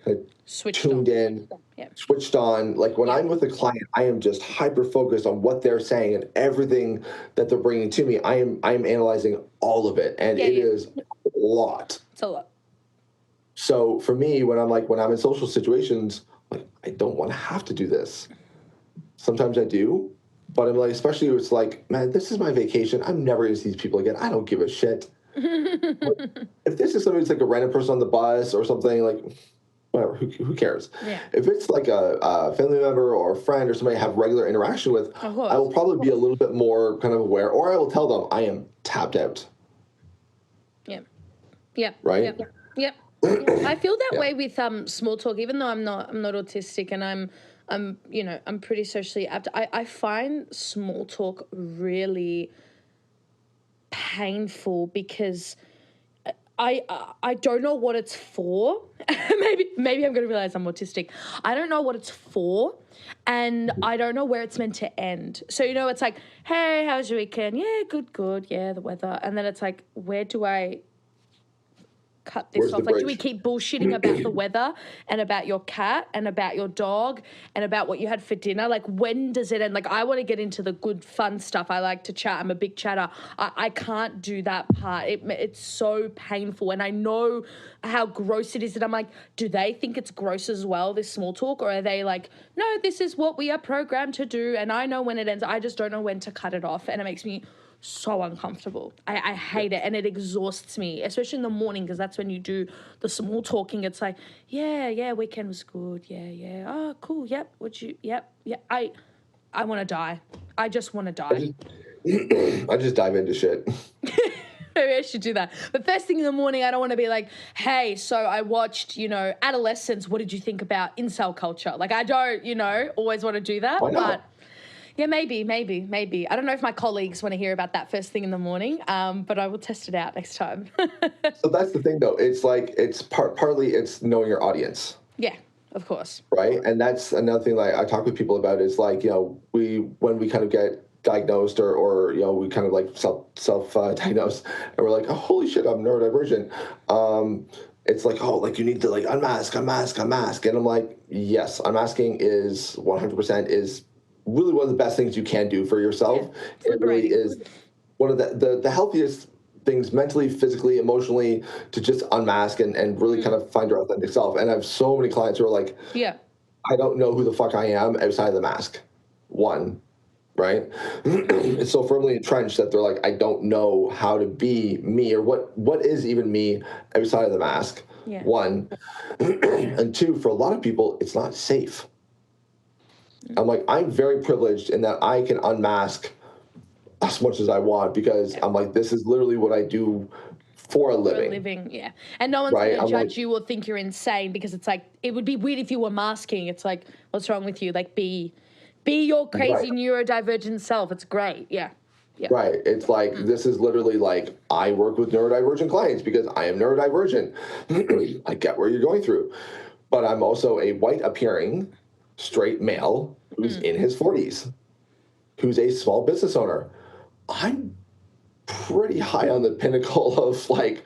tuned in, switched on. Like when I'm with a client, I am just hyper focused on what they're saying and everything that they're bringing to me. I'm analyzing all of it, and it is a lot. It's a lot. So for me, when I'm in social situations, like I don't want to have to do this. Sometimes I do. But I'm like, especially it's like, man, this is my vacation. I'm never going to see these people again. I don't give a shit. If this is somebody who's like a random person on the bus or something, like, whatever, who cares? Yeah. If it's like a family member or a friend or somebody I have regular interaction with, I will probably be a little bit more kind of aware, or I will tell them I am tapped out. Yeah. Yeah. Right? Yeah. I feel that way with small talk, even though I'm not autistic and I'm pretty socially apt. I find small talk really painful because I don't know what it's for. maybe I'm going to realize I'm autistic. I don't know what it's for, and I don't know where it's meant to end. So, it's like, hey, how was your weekend? Yeah, good. Yeah, the weather. And then it's like, where do I cut this off? Like, do we keep bullshitting about the weather and about your cat and about your dog and about what you had for dinner? Like, when does it end? Like, I want to get into the good, fun stuff. I like to chat. I'm a big chatter. I can't do that part. It's so painful. And I know how gross it is. And I'm like, do they think it's gross as well, this small talk? Or are they like, no, this is what we are programmed to do. And I know when it ends. I just don't know when to cut it off. And it makes me so uncomfortable. I hate it, and it exhausts me, especially in the morning, because that's when you do the small talking. It's like, yeah, weekend was good. Yeah. Oh, cool. Yep. Yep. I want to die. I just want to die. I just dive into shit. Maybe I should do that. But first thing in the morning, I don't want to be like, hey, so I watched, Adolescence. What did you think about incel culture? Like, I don't, always want to do that. Why not? But yeah, maybe. I don't know if my colleagues want to hear about that first thing in the morning, but I will test it out next time. So that's the thing, though. It's like partly it's knowing your audience. Yeah, of course. Right, and that's another thing. Like I talk with people about is like when we kind of get diagnosed or we kind of like self diagnosed and we're like, oh, holy shit, I'm neurodivergent. It's like, oh, like you need to like unmask, and I'm like, yes, unmasking is 100% is really one of the best things you can do for yourself. Yeah, it really is one of the healthiest things mentally, physically, emotionally, to just unmask and really kind of find your authentic self. And I have so many clients who are like, I don't know who the fuck I am outside of the mask. One, right? It's so firmly entrenched that they're like, I don't know how to be me or what is even me outside of the mask. Yeah. One. And two, for a lot of people, it's not safe. I'm like, I'm very privileged in that I can unmask as much as I want because I'm like, this is literally what I do for a living. Yeah. And no one's going to judge you or think you're insane because it's like, it would be weird if you were masking. It's like, what's wrong with you? Like, be your crazy neurodivergent self. It's great. Yeah. Right. It's like, this is literally like, I work with neurodivergent clients because I am neurodivergent. I get where you're going through. But I'm also a white appearing straight male who's in his 40s, who's a small business owner. I'm pretty high on the pinnacle of like,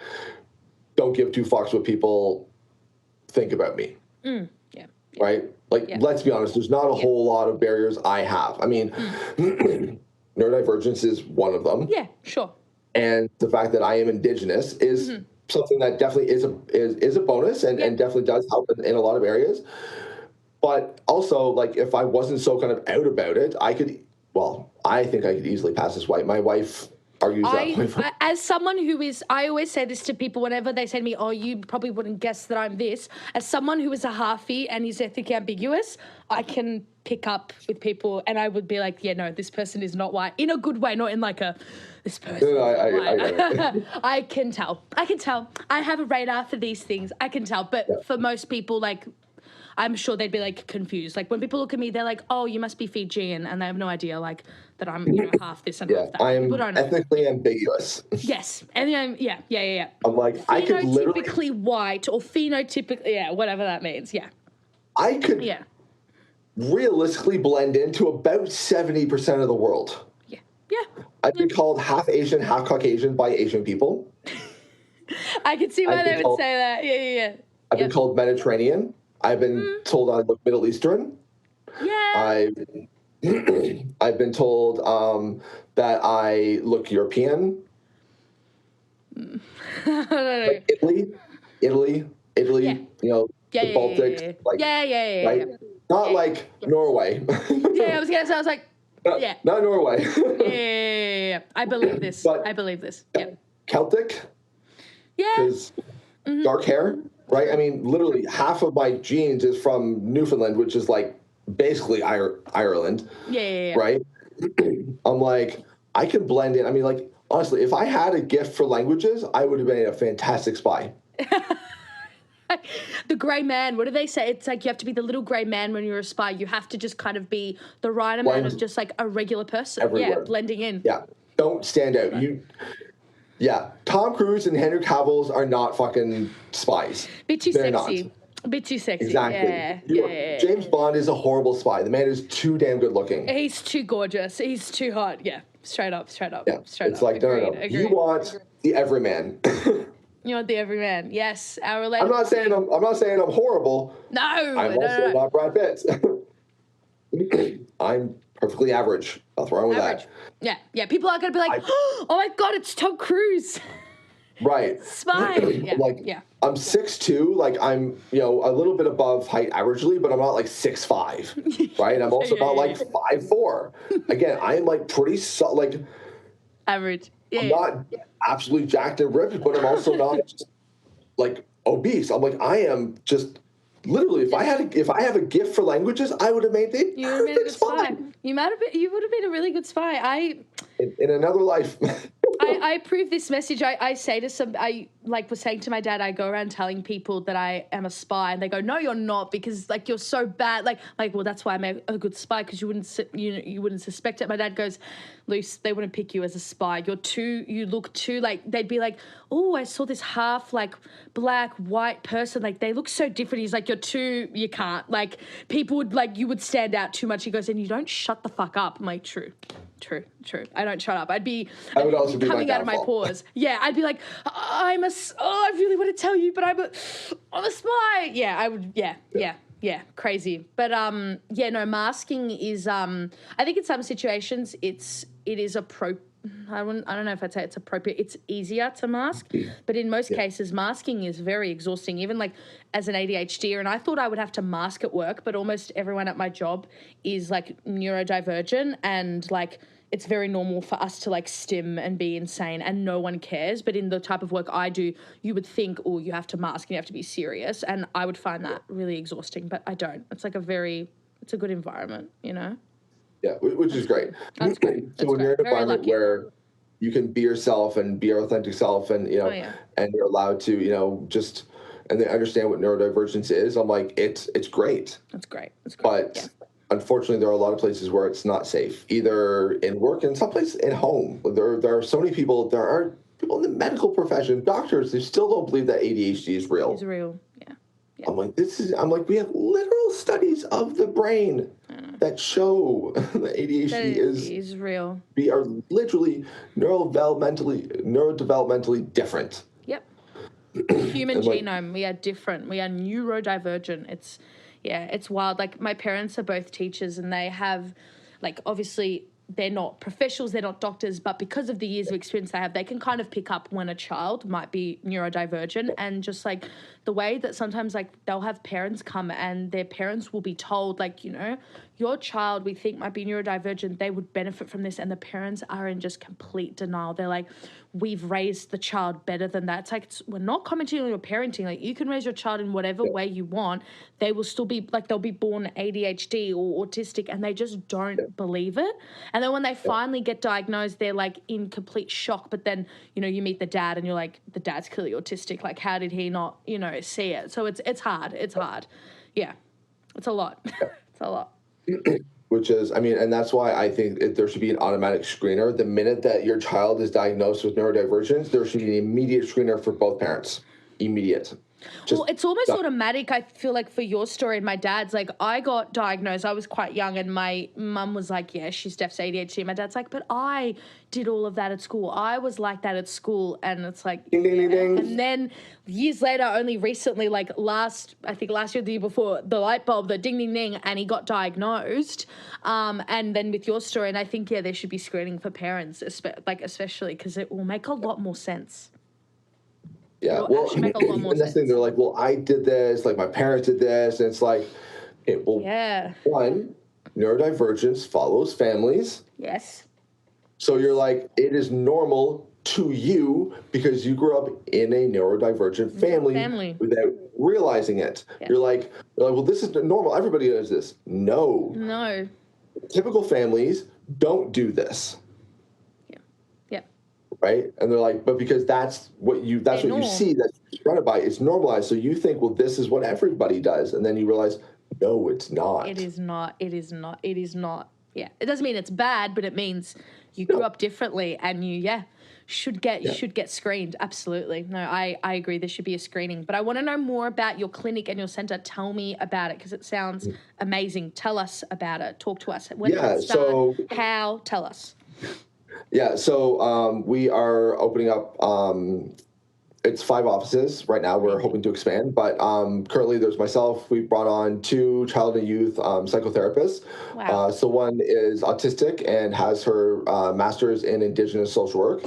don't give two fucks what people think about me. Yeah. Right? Like, let's be honest, there's not a whole lot of barriers I have. I mean, neurodivergence is one of them. Yeah, sure. And the fact that I am indigenous is something that definitely is a bonus and definitely does help in a lot of areas. But also, like, if I wasn't so kind of out about it, I think I could easily pass as white. My wife argues that. As someone who is, I always say this to people whenever they say to me, oh, you probably wouldn't guess that I'm this. As someone who is a halfie and is ethnically ambiguous, I can pick up with people and I would be like, yeah, no, this person is not white. In a good way, not in like this person I can tell. I have a radar for these things. I can tell. But for most people, like, I'm sure they'd be like confused. Like when people look at me, they're like, "Oh, you must be Fijian," and they have no idea like that I'm half this and half that. I'm People don't know. ethnically ambiguous. Yes, and then yeah. I'm like, I could literally phenotypically white or phenotypically whatever that means. Yeah, I could realistically blend into about 70% of the world. Yeah. I've been called half Asian, half Caucasian by Asian people. I can see why they would say that. Yeah. I've been called Mediterranean. I've been told I look Middle Eastern. Yeah. I've been told that I look European. Like Italy, the Baltics. Like, right? Not like Norway. I was gonna say, I was like, not Norway. yeah. I believe this. Yeah. Celtic. Yeah. Because dark hair, right? I mean, literally half of my genes is from Newfoundland, which is like basically Ireland. Yeah. Right? I'm like, I can blend in. I mean, like, honestly, if I had a gift for languages, I would have been a fantastic spy. The grey man, what do they say? It's like you have to be the little grey man when you're a spy. You have to just kind of be the right amount of just like a regular person. Everywhere. Yeah, blending in. Yeah, don't stand out. Tom Cruise and Henry Cavill are not fucking spies. Bit too sexy. Exactly. Yeah. James Bond is a horrible spy. The man is too damn good looking. He's too gorgeous. He's too hot. Yeah, straight up. Yeah. It's like, no. You want the everyman. You want the everyman. Yes, our relationship. I'm not saying I'm horrible. No. I'm also not Brad Pitt. I'm perfectly average. Nothing wrong with that. Yeah. People are going to be like, oh my God, it's Tom Cruise. Right. Spy. I'm 6'2", like I'm, a little bit above height averagely, but I'm not like 6'5", right? I'm also not like 5'4". Again, I'm like pretty average. Yeah. I'm not absolutely jacked and ripped, but I'm also not just like obese. I'm like, I am just literally, if I have a gift for languages, I would have made the perfect spy. You would have been a really good spy. In another life. I approve this message. I say to was saying to my dad, I go around telling people that I am a spy, and they go, no, you're not, because like you're so bad. Like, well, that's why I'm a good spy, because you wouldn't suspect it. My dad goes, Luce, they wouldn't pick you as a spy. You look too like, they'd be like, oh, I saw this half like black, white person. Like they look so different. He's like, you can't. Like people would like, you would stand out too much. He goes, and you don't shut the fuck up. I'm like, true. I don't shut up. I'd be coming out of my pores. Yeah, I'd be like, I really want to tell you, but I'm a spy. Yeah, I would. Yeah, crazy. But masking is. I think in some situations it is appropriate. I don't know if I'd say it's appropriate. It's easier to mask, but in most cases, masking is very exhausting. Even like as an ADHDer, and I thought I would have to mask at work, but almost everyone at my job is like neurodivergent, and like it's very normal for us to like stim and be insane, and no one cares. But in the type of work I do, you would think, oh, you have to mask and you have to be serious, and I would find that really exhausting. But I don't. It's like it's a good environment, Yeah, which is great. That's great. So when you're in an environment where you can be yourself and be your authentic self, and and you're allowed to, and they understand what neurodivergence is, I'm like, it's great. That's great. But unfortunately, there are a lot of places where it's not safe, either in work and some places at home. There are so many people. There are people in the medical profession, doctors, they still don't believe that ADHD is real. It's real. Yeah. I'm like, we have literal studies of the brain that show that ADHD is real. We are literally neurodevelopmentally different. Yep. Human genome. We are different. We are neurodivergent. It's wild. Like my parents are both teachers, and they have, like, obviously they're not professionals, they're not doctors, but because of the years of experience they have, they can kind of pick up when a child might be neurodivergent. And just like the way that sometimes like they'll have parents come and their parents will be told, like, your child we think might be neurodivergent, they would benefit from this, and the parents are in just complete denial. They're like, we've raised the child better than that. It's like, we're not commenting on your parenting. Like, you can raise your child in whatever way you want. They will still be like, they'll be born ADHD or autistic, and they just don't believe it. And then when they finally get diagnosed, they're like in complete shock. But then, you meet the dad and you're like, the dad's clearly autistic. Like, how did he not, see it? So it's hard. It's hard. Yeah. It's a lot. It's a lot. Which is, I mean, and that's why I think there should be an automatic screener. The minute that your child is diagnosed with neurodivergence, there should be an immediate screener for both parents. Immediate. Well, it's almost automatic, I feel like, for your story and my dad's. Like, I got diagnosed, I was quite young, and my mum was like, yeah, she's definitely ADHD. My dad's like, but I did all of that at school. I was like that at school. And it's like, ding, ding, ding, ding. And then years later, only recently, like last year, the year before, the light bulb, the ding, ding, ding, and he got diagnosed. And then with your story, and I think, yeah, there should be screening for parents, especially because it will make a lot more sense. Yeah, well, and that's the thing, they're like, well, I did this, like my parents did this, and it's like, one, neurodivergence follows families. Yes. So you're like, it is normal to you because you grew up in a neurodivergent family. Without realizing it. Yeah. You're like, well, this is normal. Everybody does this. No. Typical families don't do this. Right? And they're like, but because that's what you see, that's surrounded by, it's normalized. So you think, well, this is what everybody does. And then you realize, no, it's not. It is not. Yeah. It doesn't mean it's bad, but it means you grew up differently and you should get screened. Absolutely. No, I agree. There should be a screening. But I want to know more about your clinic and your center. Tell me about it because it sounds amazing. Tell us about it. Talk to us. When did it start? How? Tell us. Yeah, so we are opening up, it's 5 offices right now. We're hoping to expand, but currently there's myself. We've brought on 2 child and youth psychotherapists. Wow. So one is autistic and has her master's in indigenous social work.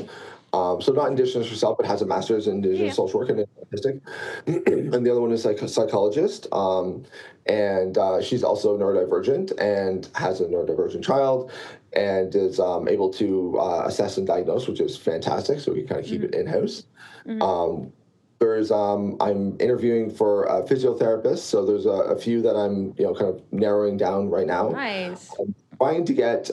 So not indigenous herself, but has a master's in indigenous social work and autistic. And the other one is like a psychologist. And she's also neurodivergent and has a neurodivergent child and is able to assess and diagnose, which is fantastic. So we kind of keep it in-house. I'm interviewing for a physiotherapist. So there's a few that I'm, kind of narrowing down right now. Nice. I'm trying to get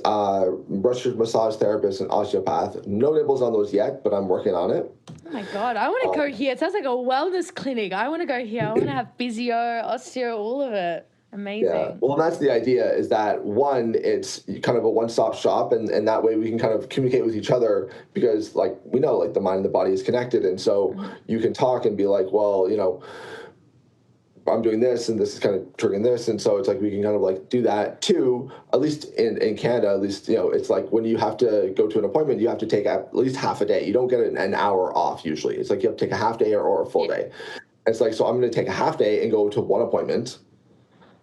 registered massage therapist and osteopath. No nibbles on those yet, but I'm working on it. Oh my God, I want to go here. It sounds like a wellness clinic. I want to go here. I want to have physio, osteo, all of it. Amazing. Yeah. Well, that's the idea, is that one, it's kind of a one-stop shop, and that way we can kind of communicate with each other because, like, we know, like, the mind and the body is connected, and so you can talk and be like, well, I'm doing this, and this is kind of triggering this, and so it's like we can kind of like do that too. At least in Canada, at least it's like when you have to go to an appointment, you have to take at least half a day. You don't get an hour off usually. It's like you have to take a half day or a full day. And it's like, so I'm going to take a half day and go to one appointment.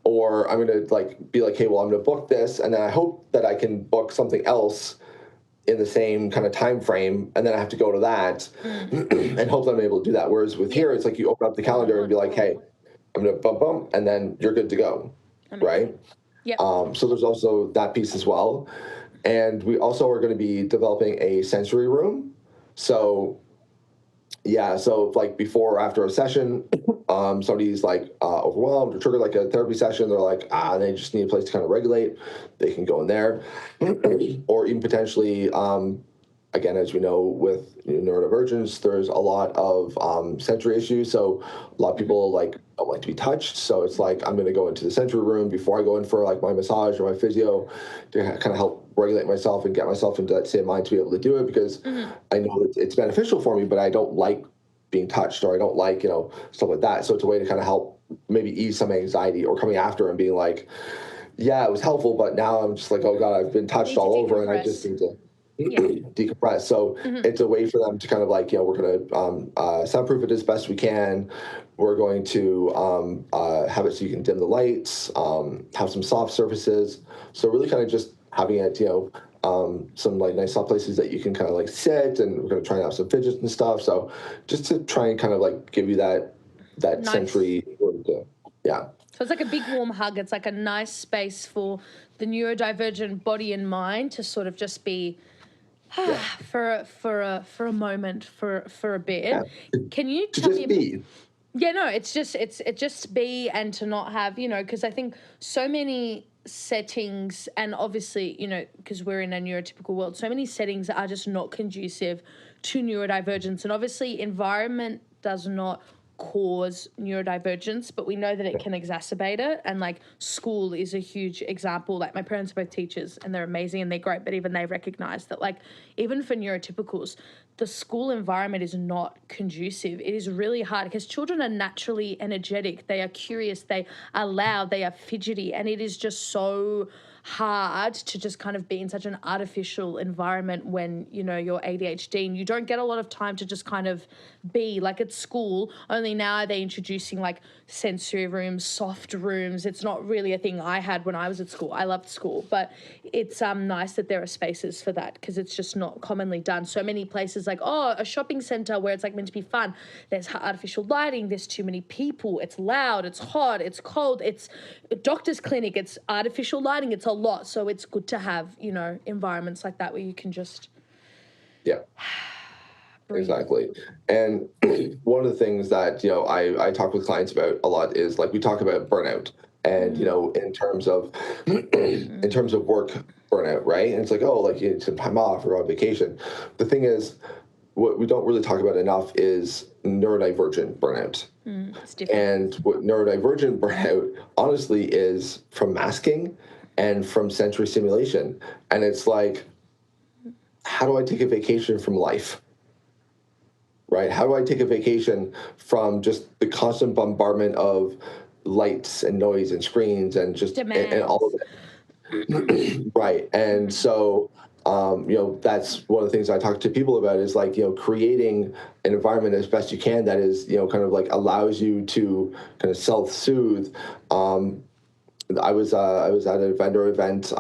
Or I'm going to be like, hey, well, I'm going to book this, and then I hope that I can book something else in the same kind of time frame, and then I have to go to that and hope that I'm able to do that. Whereas with here, it's like you open up the calendar and be like, hey, I'm going to bump, and then you're good to go, right? Yeah. So there's also that piece as well. And we also are going to be developing a sensory room. So like before or after a session, somebody's like overwhelmed or triggered like a therapy session, they're like, they just need a place to kind of regulate. They can go in there. Or even potentially, again, as we know, with neurodivergence, there's a lot of sensory issues. So a lot of people don't like to be touched. So it's like, I'm going to go into the sensory room before I go in for like my massage or my physio to kind of help regulate myself and get myself into that state of mind to be able to do it, because I know that it's beneficial for me, but I don't like being touched, or I don't like, stuff like that. So it's a way to kind of help maybe ease some anxiety, or coming after and being like, yeah, it was helpful, but now I'm just like, oh God, I've been touched all over and I just need to decompress. So it's a way for them to kind of like, we're going to soundproof it as best we can. We're going to have it so you can dim the lights, have some soft surfaces. So really kind of just having it, some like nice soft places that you can kind of like sit, and we're going to try and have some fidgets and stuff. So just to try and kind of like give you that nice sensory, So it's like a big warm hug. It's like a nice space for the neurodivergent body and mind to sort of just be for a moment, for a bit. Yeah. Can you tell me? Be. Yeah, no, it's just be, and to not have, because I think so many settings, and obviously, because we're in a neurotypical world, so many settings are just not conducive to neurodivergence, and obviously environment does not cause neurodivergence, but we know that it can exacerbate it. And like school is a huge example. Like my parents are both teachers and they're amazing and they're great, but even they recognize that like even for neurotypicals, the school environment is not conducive. It is really hard because children are naturally energetic. They are curious, they are loud, they are fidgety, and it is just so hard to just kind of be in such an artificial environment when, you know, you're ADHD and you don't get a lot of time to just kind of be like at school. Only now are they introducing like sensory rooms, soft rooms. It's not really a thing I had when I was at school. I loved school, but it's nice that there are spaces for that because it's just not commonly done. So many places like, a shopping center where it's like meant to be fun. There's artificial lighting. There's too many people. It's loud. It's hot. It's cold. It's a doctor's clinic. It's artificial lighting. It's a lot. So it's good to have, you know, environments like that where you can just breathe. Exactly. And one of the things that, you know, I talk with clients about a lot is like we talk about burnout and, you know, in terms of work burnout, right? And it's like, oh, like you need some time off or on vacation. The thing is, what we don't really talk about enough is neurodivergent burnout. It's different. And what neurodivergent burnout honestly is from masking and from sensory stimulation. And it's like, how do I take a vacation from life? Right? How do I take a vacation from just the constant bombardment of lights and noise and screens and just and all of it? Right. And so, you know, that's one of the things I talk to people about is like, you know, creating an environment as best you can that is, you know, kind of like allows you to kind of self-soothe. I was at a vendor event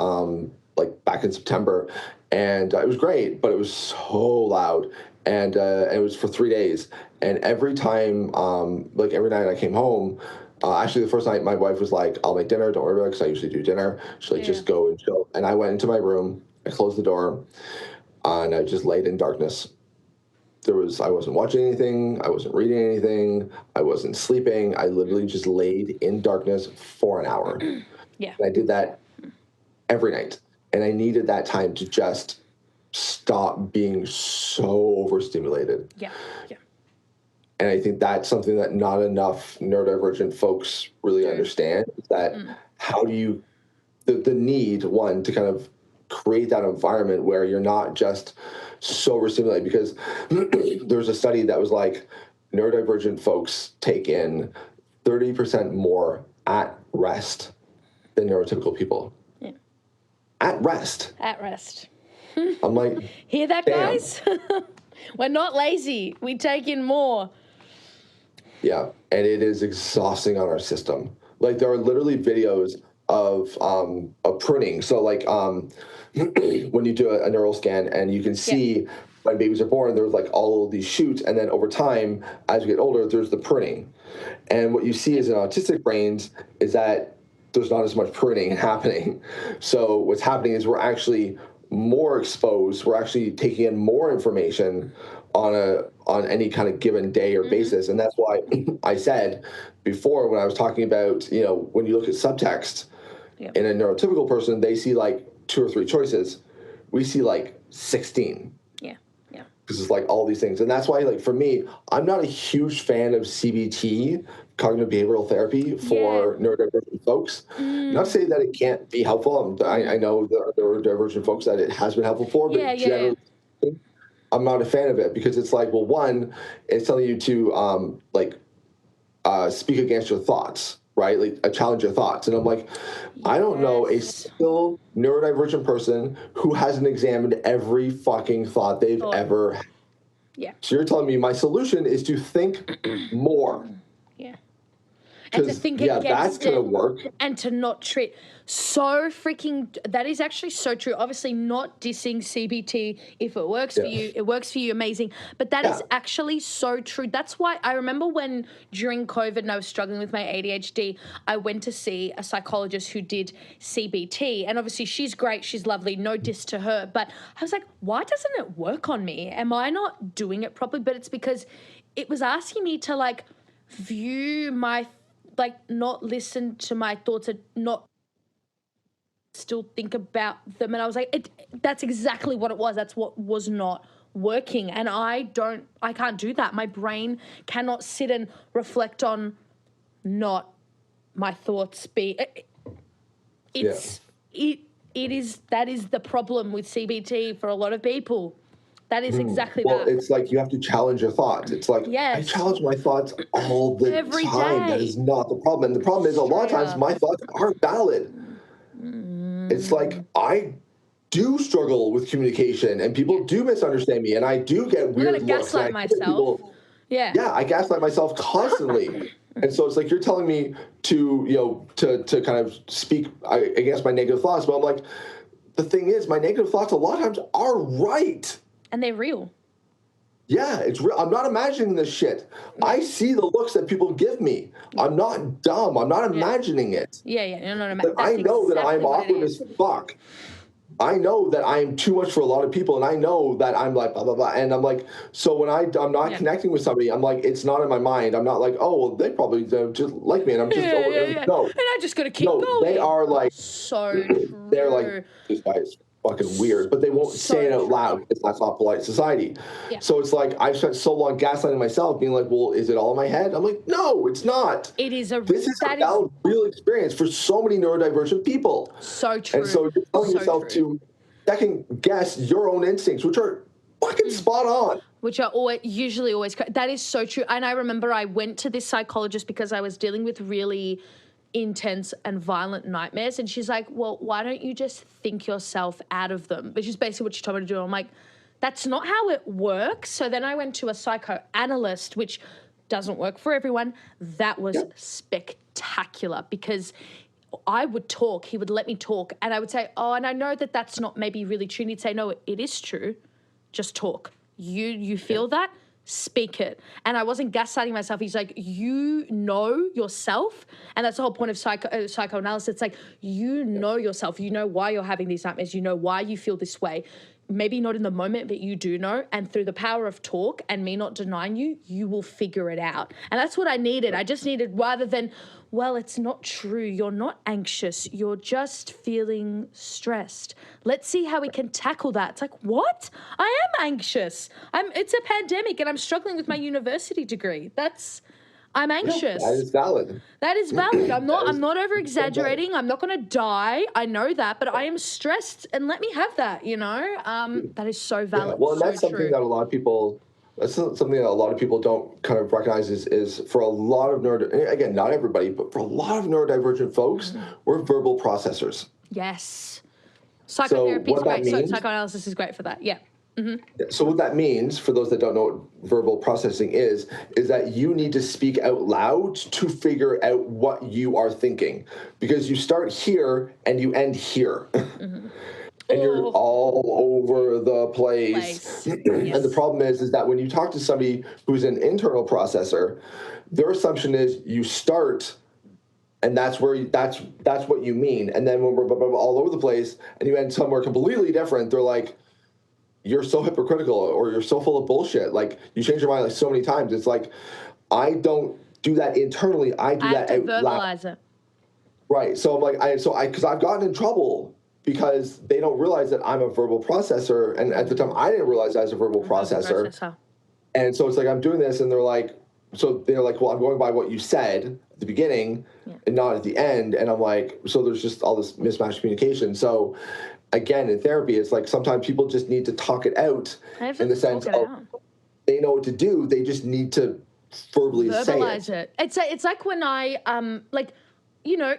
like back in September, and it was great, but it was so loud, and it was for 3 days. And every time, like every night I came home, actually the first night my wife was like, "I'll make dinner. Don't worry about it," because I usually do dinner. She's like, "Just go and chill." And I went into my room, I closed the door, and I just laid in darkness. I wasn't watching anything, I wasn't reading anything, I wasn't sleeping. I literally just laid in darkness for an hour. Yeah. And I did that every night. And I needed that time to just stop being so overstimulated. Yeah. Yeah. And I think that's something that not enough neurodivergent folks really understand, is that how do you, the need, one, to kind of create that environment where you're not just so overstimulated, because there's a study that was like neurodivergent folks take in 30% more at rest than neurotypical people. Yeah. At rest. At rest. I'm like, hear that, damn. Guys? We're not lazy. We take in more. Yeah, and it is exhausting on our system. Like there are literally videos of pruning. So like when you do a neural scan and you can see when babies are born, there's like all of these shoots, and then over time, as you get older, there's the pruning. And what you see is in autistic brains is that there's not as much pruning happening. So what's happening is we're actually more exposed. We're actually taking in more information on any kind of given day or basis. And that's why I said before when I was talking about, you know, when you look at subtext in a neurotypical person, they see like 2 or 3 choices. We see like 16. Yeah. Because it's like all these things. And that's why, like, for me, I'm not a huge fan of CBT, cognitive behavioral therapy, for neurodivergent folks. Not to say that it can't be helpful. I know there are neurodivergent folks that it has been helpful for, but generally, I'm not a fan of it, because it's like, well, one, it's telling you to speak against your thoughts, right? Like challenge your thoughts. And I'm like, I don't know a single neurodivergent person who hasn't examined every fucking thought they've ever had. Yeah. So you're telling me my solution is to think more. Yeah. And to think that's going to work. And to not treat that is actually so true. Obviously not dissing CBT. If it works for you, it works for you, amazing. But that is actually so true. That's why I remember when during COVID and I was struggling with my ADHD, I went to see a psychologist who did CBT. And obviously she's great, she's lovely, no diss to her. But I was like, why doesn't it work on me? Am I not doing it properly? But it's because it was asking me to like view my, like not listen to my thoughts and not still think about them. And I was like, that's exactly what it was. That's what was not working, and I can't do that. My brain cannot sit and reflect on not my thoughts that is the problem with CBT for a lot of people. That is exactly that. Well, it's like you have to challenge your thoughts. It's like, I challenge my thoughts all the Every time. day. That is not the problem. And the problem is a lot of times my thoughts are valid. It's like I do struggle with communication and people do misunderstand me and I do get weird looks. Gaslight myself. Yeah, I gaslight myself constantly. And so it's like you're telling me to kind of speak against my negative thoughts, but I'm like, the thing is, my negative thoughts a lot of times are right. And they're real. Yeah, it's real. I'm not imagining this shit. I see the looks that people give me. I'm not dumb. I'm not imagining it. Yeah. You're not imagining. I know that I'm awkward as fuck. I know that I'm too much for a lot of people, and I know that I'm like blah blah blah. And I'm like, so when I'm not connecting with somebody, I'm like, it's not in my mind. I'm not like, oh, well, they probably just like me, and I'm just no. And I just gotta keep going. They are like so true. They're like, this guy's fucking weird, but they won't say it out loud because that's not polite society. Yeah. So it's like I've spent so long gaslighting myself, being like, well, is it all in my head? I'm like, no, it's not. It is This is a valid, real experience for so many neurodivergent people. So true. And so you're telling yourself to second guess your own instincts, which are fucking spot on. Which are usually always. That is so true. And I remember I went to this psychologist because I was dealing with really intense and violent nightmares, and she's like, well, why don't you just think yourself out of them, which is basically what she told me to do. I'm like, that's not how it works. So then I went to a psychoanalyst, which doesn't work for everyone. That was spectacular because I would talk, he would let me talk, and I would say, oh, and I know that that's not maybe really true. And he'd say, no, it is true. Just talk. You feel that? Speak it. And I wasn't gaslighting myself. He's like, you know yourself. And that's the whole point of psychoanalysis. It's like, you know yourself. You know why you're having these nightmares. You know why you feel this way. Maybe not in the moment, but you do know. And through the power of talk and me not denying you, you will figure it out. And that's what I needed. I just needed, rather than, well, it's not true. You're not anxious. You're just feeling stressed. Let's see how we can tackle that. It's like, what? I am anxious. It's a pandemic and I'm struggling with my university degree. I'm anxious. That is valid. That is valid. I'm not over exaggerating. I'm not going to die. I know that, but I am stressed, and let me have that. That is so valid. Yeah. Well, and that's so something true. that a lot of people. That's something that a lot of people don't kind of recognize is for a lot of again, not everybody, but for a lot of neurodivergent folks, we're verbal processors. Yes. Psychotherapy is great. So psychoanalysis is great for that. Yeah. Mm-hmm. So what that means, for those that don't know what verbal processing is that you need to speak out loud to figure out what you are thinking, because you start here and you end here. Mm-hmm. And you're all over the place. Yes. And the problem is that when you talk to somebody who's an internal processor, their assumption is you start and that's what you mean. And then when we're all over the place and you end somewhere completely different, they're like, you're so hypocritical or you're so full of bullshit. Like, you change your mind like so many times. It's like, I don't do that internally. I do that out loud. Verbalize it. Right. So I'm like, because I've gotten in trouble because they don't realize that I'm a verbal processor. And at the time, I didn't realize I was a verbal processor. And so it's like, I'm doing this and they're like, well, I'm going by what you said at the beginning and not at the end. And I'm like, so there's just all this mismatched communication. So again, in therapy, it's like sometimes people just need to talk it out in the sense of they know what to do. They just need to verbally verbalize say it. It's like when I,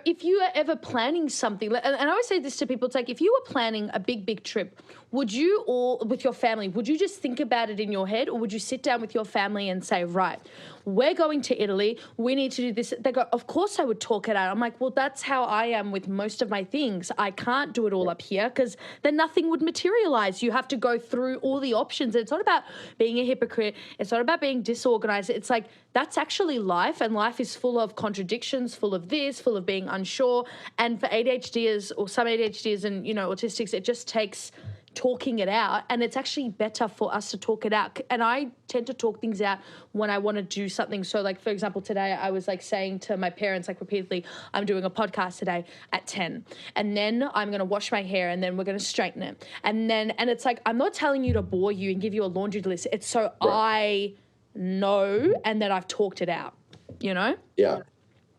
if you are ever planning something, and I always say this to people, it's like, if you were planning a big trip, would you, or with your family, would you just think about it in your head, or would you sit down with your family and say, right, we're going to Italy, we need to do this? They go, of course I would talk it out. I'm like, well, that's how I am with most of my things. I can't do it all up here because then nothing would materialize. You have to go through all the options. It's not about being a hypocrite. It's not about being disorganized. It's like, that's actually life, and life is full of contradictions, full of this, full of being unsure. And for ADHDers or some ADHDers and, autistics, it just takes talking it out, and it's actually better for us to talk it out. And I tend to talk things out when I want to do something. So like, for example, today I was like saying to my parents, like repeatedly, I'm doing a podcast today at 10, and then I'm going to wash my hair, and then we're going to straighten it. And it's like, I'm not telling you to bore you and give you a laundry list. It's so I know, and that I've talked it out, you know? Yeah.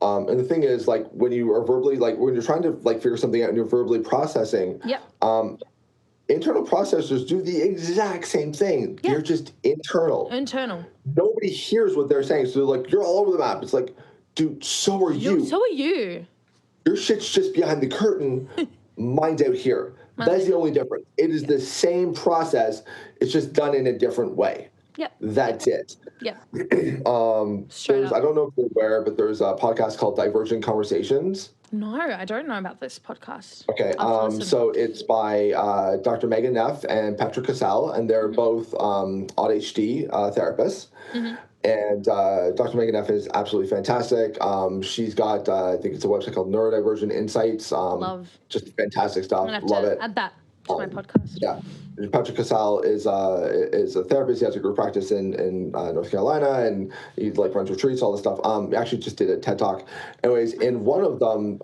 And the thing is, like, when you are verbally, like, when you're trying to, like, figure something out and you're verbally processing, internal processors do the exact same thing. They're just internal. Nobody hears what they're saying. So, like, you're all over the map. It's like, dude, so are you. So are you. Your shit's just behind the curtain. Mine's out here. That's the only difference. It is the same process. It's just done in a different way. Yep. That's it. Yep. I don't know if you're aware, but there's a podcast called Divergent Conversations. No, I don't know about this podcast. Okay. So it's by Dr. Megan Neff and Patrick Casale, and they're both AuDHD therapists. Mm-hmm. And Dr. Megan Neff is absolutely fantastic. She's got, I think it's a website called Neurodivergent Insights. Love. Just fantastic stuff. I'm gonna have Love to it. add that to my podcast. Yeah. Patrick Casale is a therapist. He has a group practice in North Carolina, and he like runs retreats, all this stuff. He actually just did a TED Talk. Anyways, in one of them,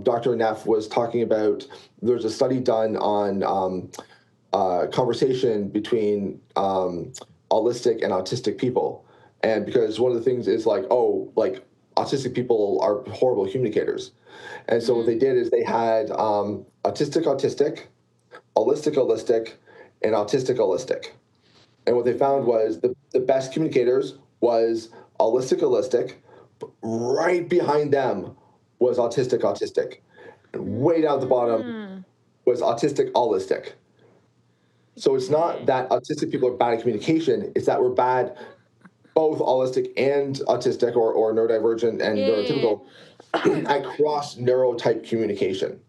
Dr. Neff was talking about, there's a study done on conversation between autistic and autistic people. And because one of the things is like, autistic people are horrible communicators. And so what they did is they had autistic, holistic, and autistic. And what they found was the best communicators was holistic, but right behind them was autistic. And way down at the bottom was autistic. So it's not that autistic people are bad at communication, it's that we're bad, both holistic and autistic or neurodivergent and neurotypical, at cross neurotype communication.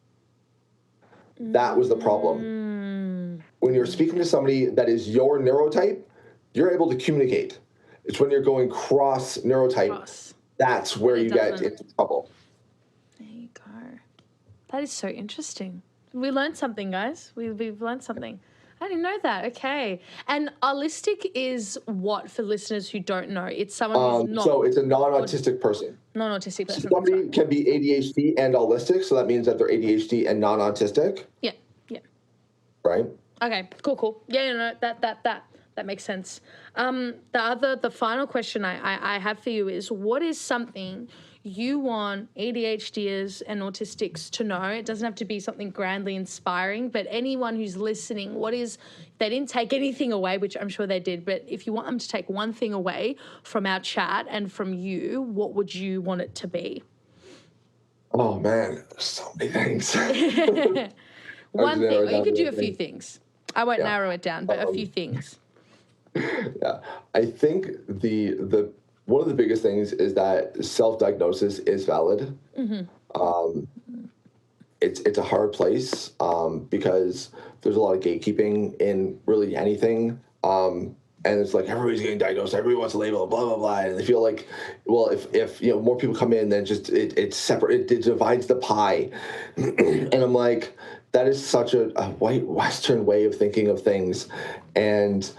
That was the problem. When you're speaking to somebody that is your neurotype, you're able to communicate. It's when you're going cross neurotype, that's where you get into trouble. There you go. That is so interesting. We learned something, guys. We've learned something. I didn't know that. Okay. And holistic is what, for listeners who don't know? It's someone who's not... So it's a non-autistic person. Non-autistic person. So somebody can be ADHD and holistic, so that means that they're ADHD and non-autistic. Yeah. Right? Okay, cool. Yeah, that makes sense. The final question I have for you is, what is something you want ADHDers and autistics to know? It doesn't have to be something grandly inspiring, but anyone who's listening, if they didn't take anything away, which I'm sure they did, but if you want them to take one thing away from our chat and from you, what would you want it to be? Oh man, so many things. One thing, or you could do a few things. I won't narrow it down, but a few things. Yeah, I think the one of the biggest things is that self-diagnosis is valid. Mm-hmm. It's a hard place because there's a lot of gatekeeping in really anything. And it's like everybody's getting diagnosed, everybody wants a label, blah blah blah, and they feel like, well, if more people come in, then just it's separate, it divides the pie. And I'm like, that is such a white Western way of thinking of things. And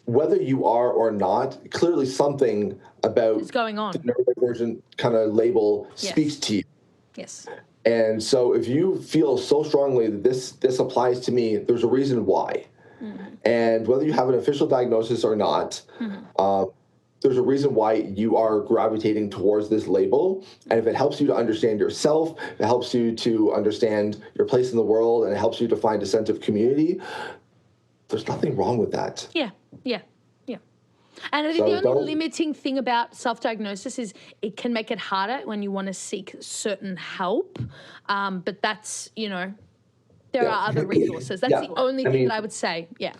whether you are or not, clearly something about what's going on, the neurodivergent kind of label speaks to you. Yes. And so if you feel so strongly that this applies to me, there's a reason why. Mm-hmm. And whether you have an official diagnosis or not, there's a reason why you are gravitating towards this label. And if it helps you to understand yourself, it helps you to understand your place in the world, and it helps you to find a sense of community, there's nothing wrong with that. Yeah. And I think the only limiting thing about self-diagnosis is it can make it harder when you want to seek certain help. But that's, there are other resources. That's the only thing that I would say. Yeah.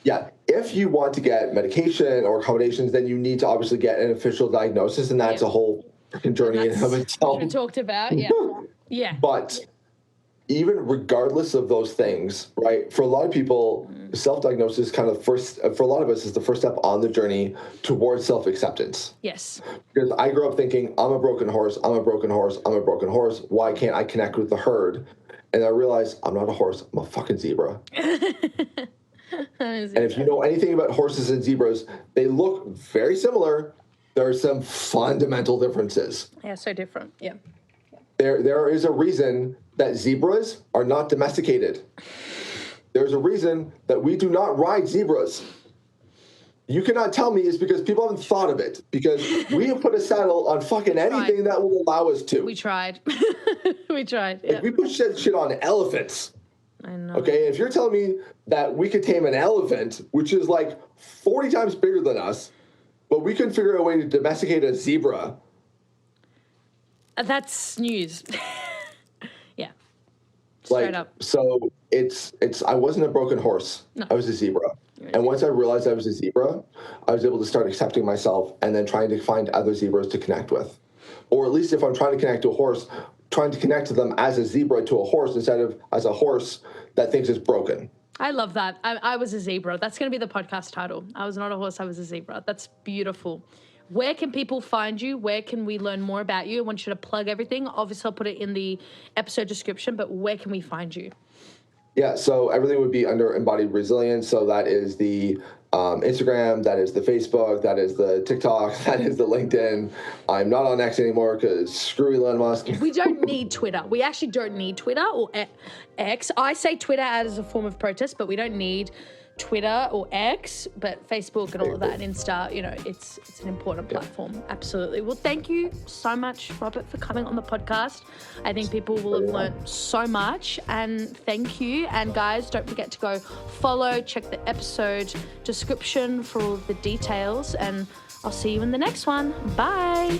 Yeah. If you want to get medication or accommodations, then you need to obviously get an official diagnosis, and that's a whole freaking journey in and of itself. We talked about, yeah. But even regardless of those things, right? For a lot of people, self-diagnosis for a lot of us is the first step on the journey towards self-acceptance. Yes. Because I grew up thinking, I'm a broken horse, I'm a broken horse, I'm a broken horse. Why can't I connect with the herd? And I realized I'm not a horse, I'm a fucking zebra. And if you know anything about horses and zebras, they look very similar. There are some fundamental differences. Yeah, so different. Yeah. There is a reason that zebras are not domesticated. There's a reason that we do not ride zebras. You cannot tell me it's because people haven't thought of it, because we have put a saddle on fucking anything that will allow us to. We tried. We tried. Yeah. Like, we put shit on elephants. I know. Okay, if you're telling me that we could tame an elephant, which is like 40 times bigger than us, but we couldn't figure out a way to domesticate a zebra. That's news. Yeah. Straight up. So it's I wasn't a broken horse. No. I was a zebra. And once I realized I was a zebra, I was able to start accepting myself and then trying to find other zebras to connect with. Or at least if I'm trying to connect to a horse, trying to connect to them as a zebra to a horse instead of as a horse that thinks it's broken. I love that. I was a zebra. That's going to be the podcast title. I was not a horse, I was a zebra. That's beautiful. Where can people find you? Where can we learn more about you? I want you to plug everything. Obviously, I'll put it in the episode description, but where can we find you? Yeah, so everything would be under Embodied Resilience. So that is the Instagram, that is the Facebook, that is the TikTok, that is the LinkedIn. I'm not on X anymore because screw Elon Musk. We don't need Twitter. We actually don't need Twitter or X. I say Twitter as a form of protest, but we don't need Twitter or X, but Facebook and all of that, and Insta, it's an important platform. Absolutely. Well, thank you so much, Robert, for coming on the podcast. I think people will have learned so much, and thank you. And guys, don't forget to go follow, check the episode description for all of the details, and I'll see you in the next one. Bye.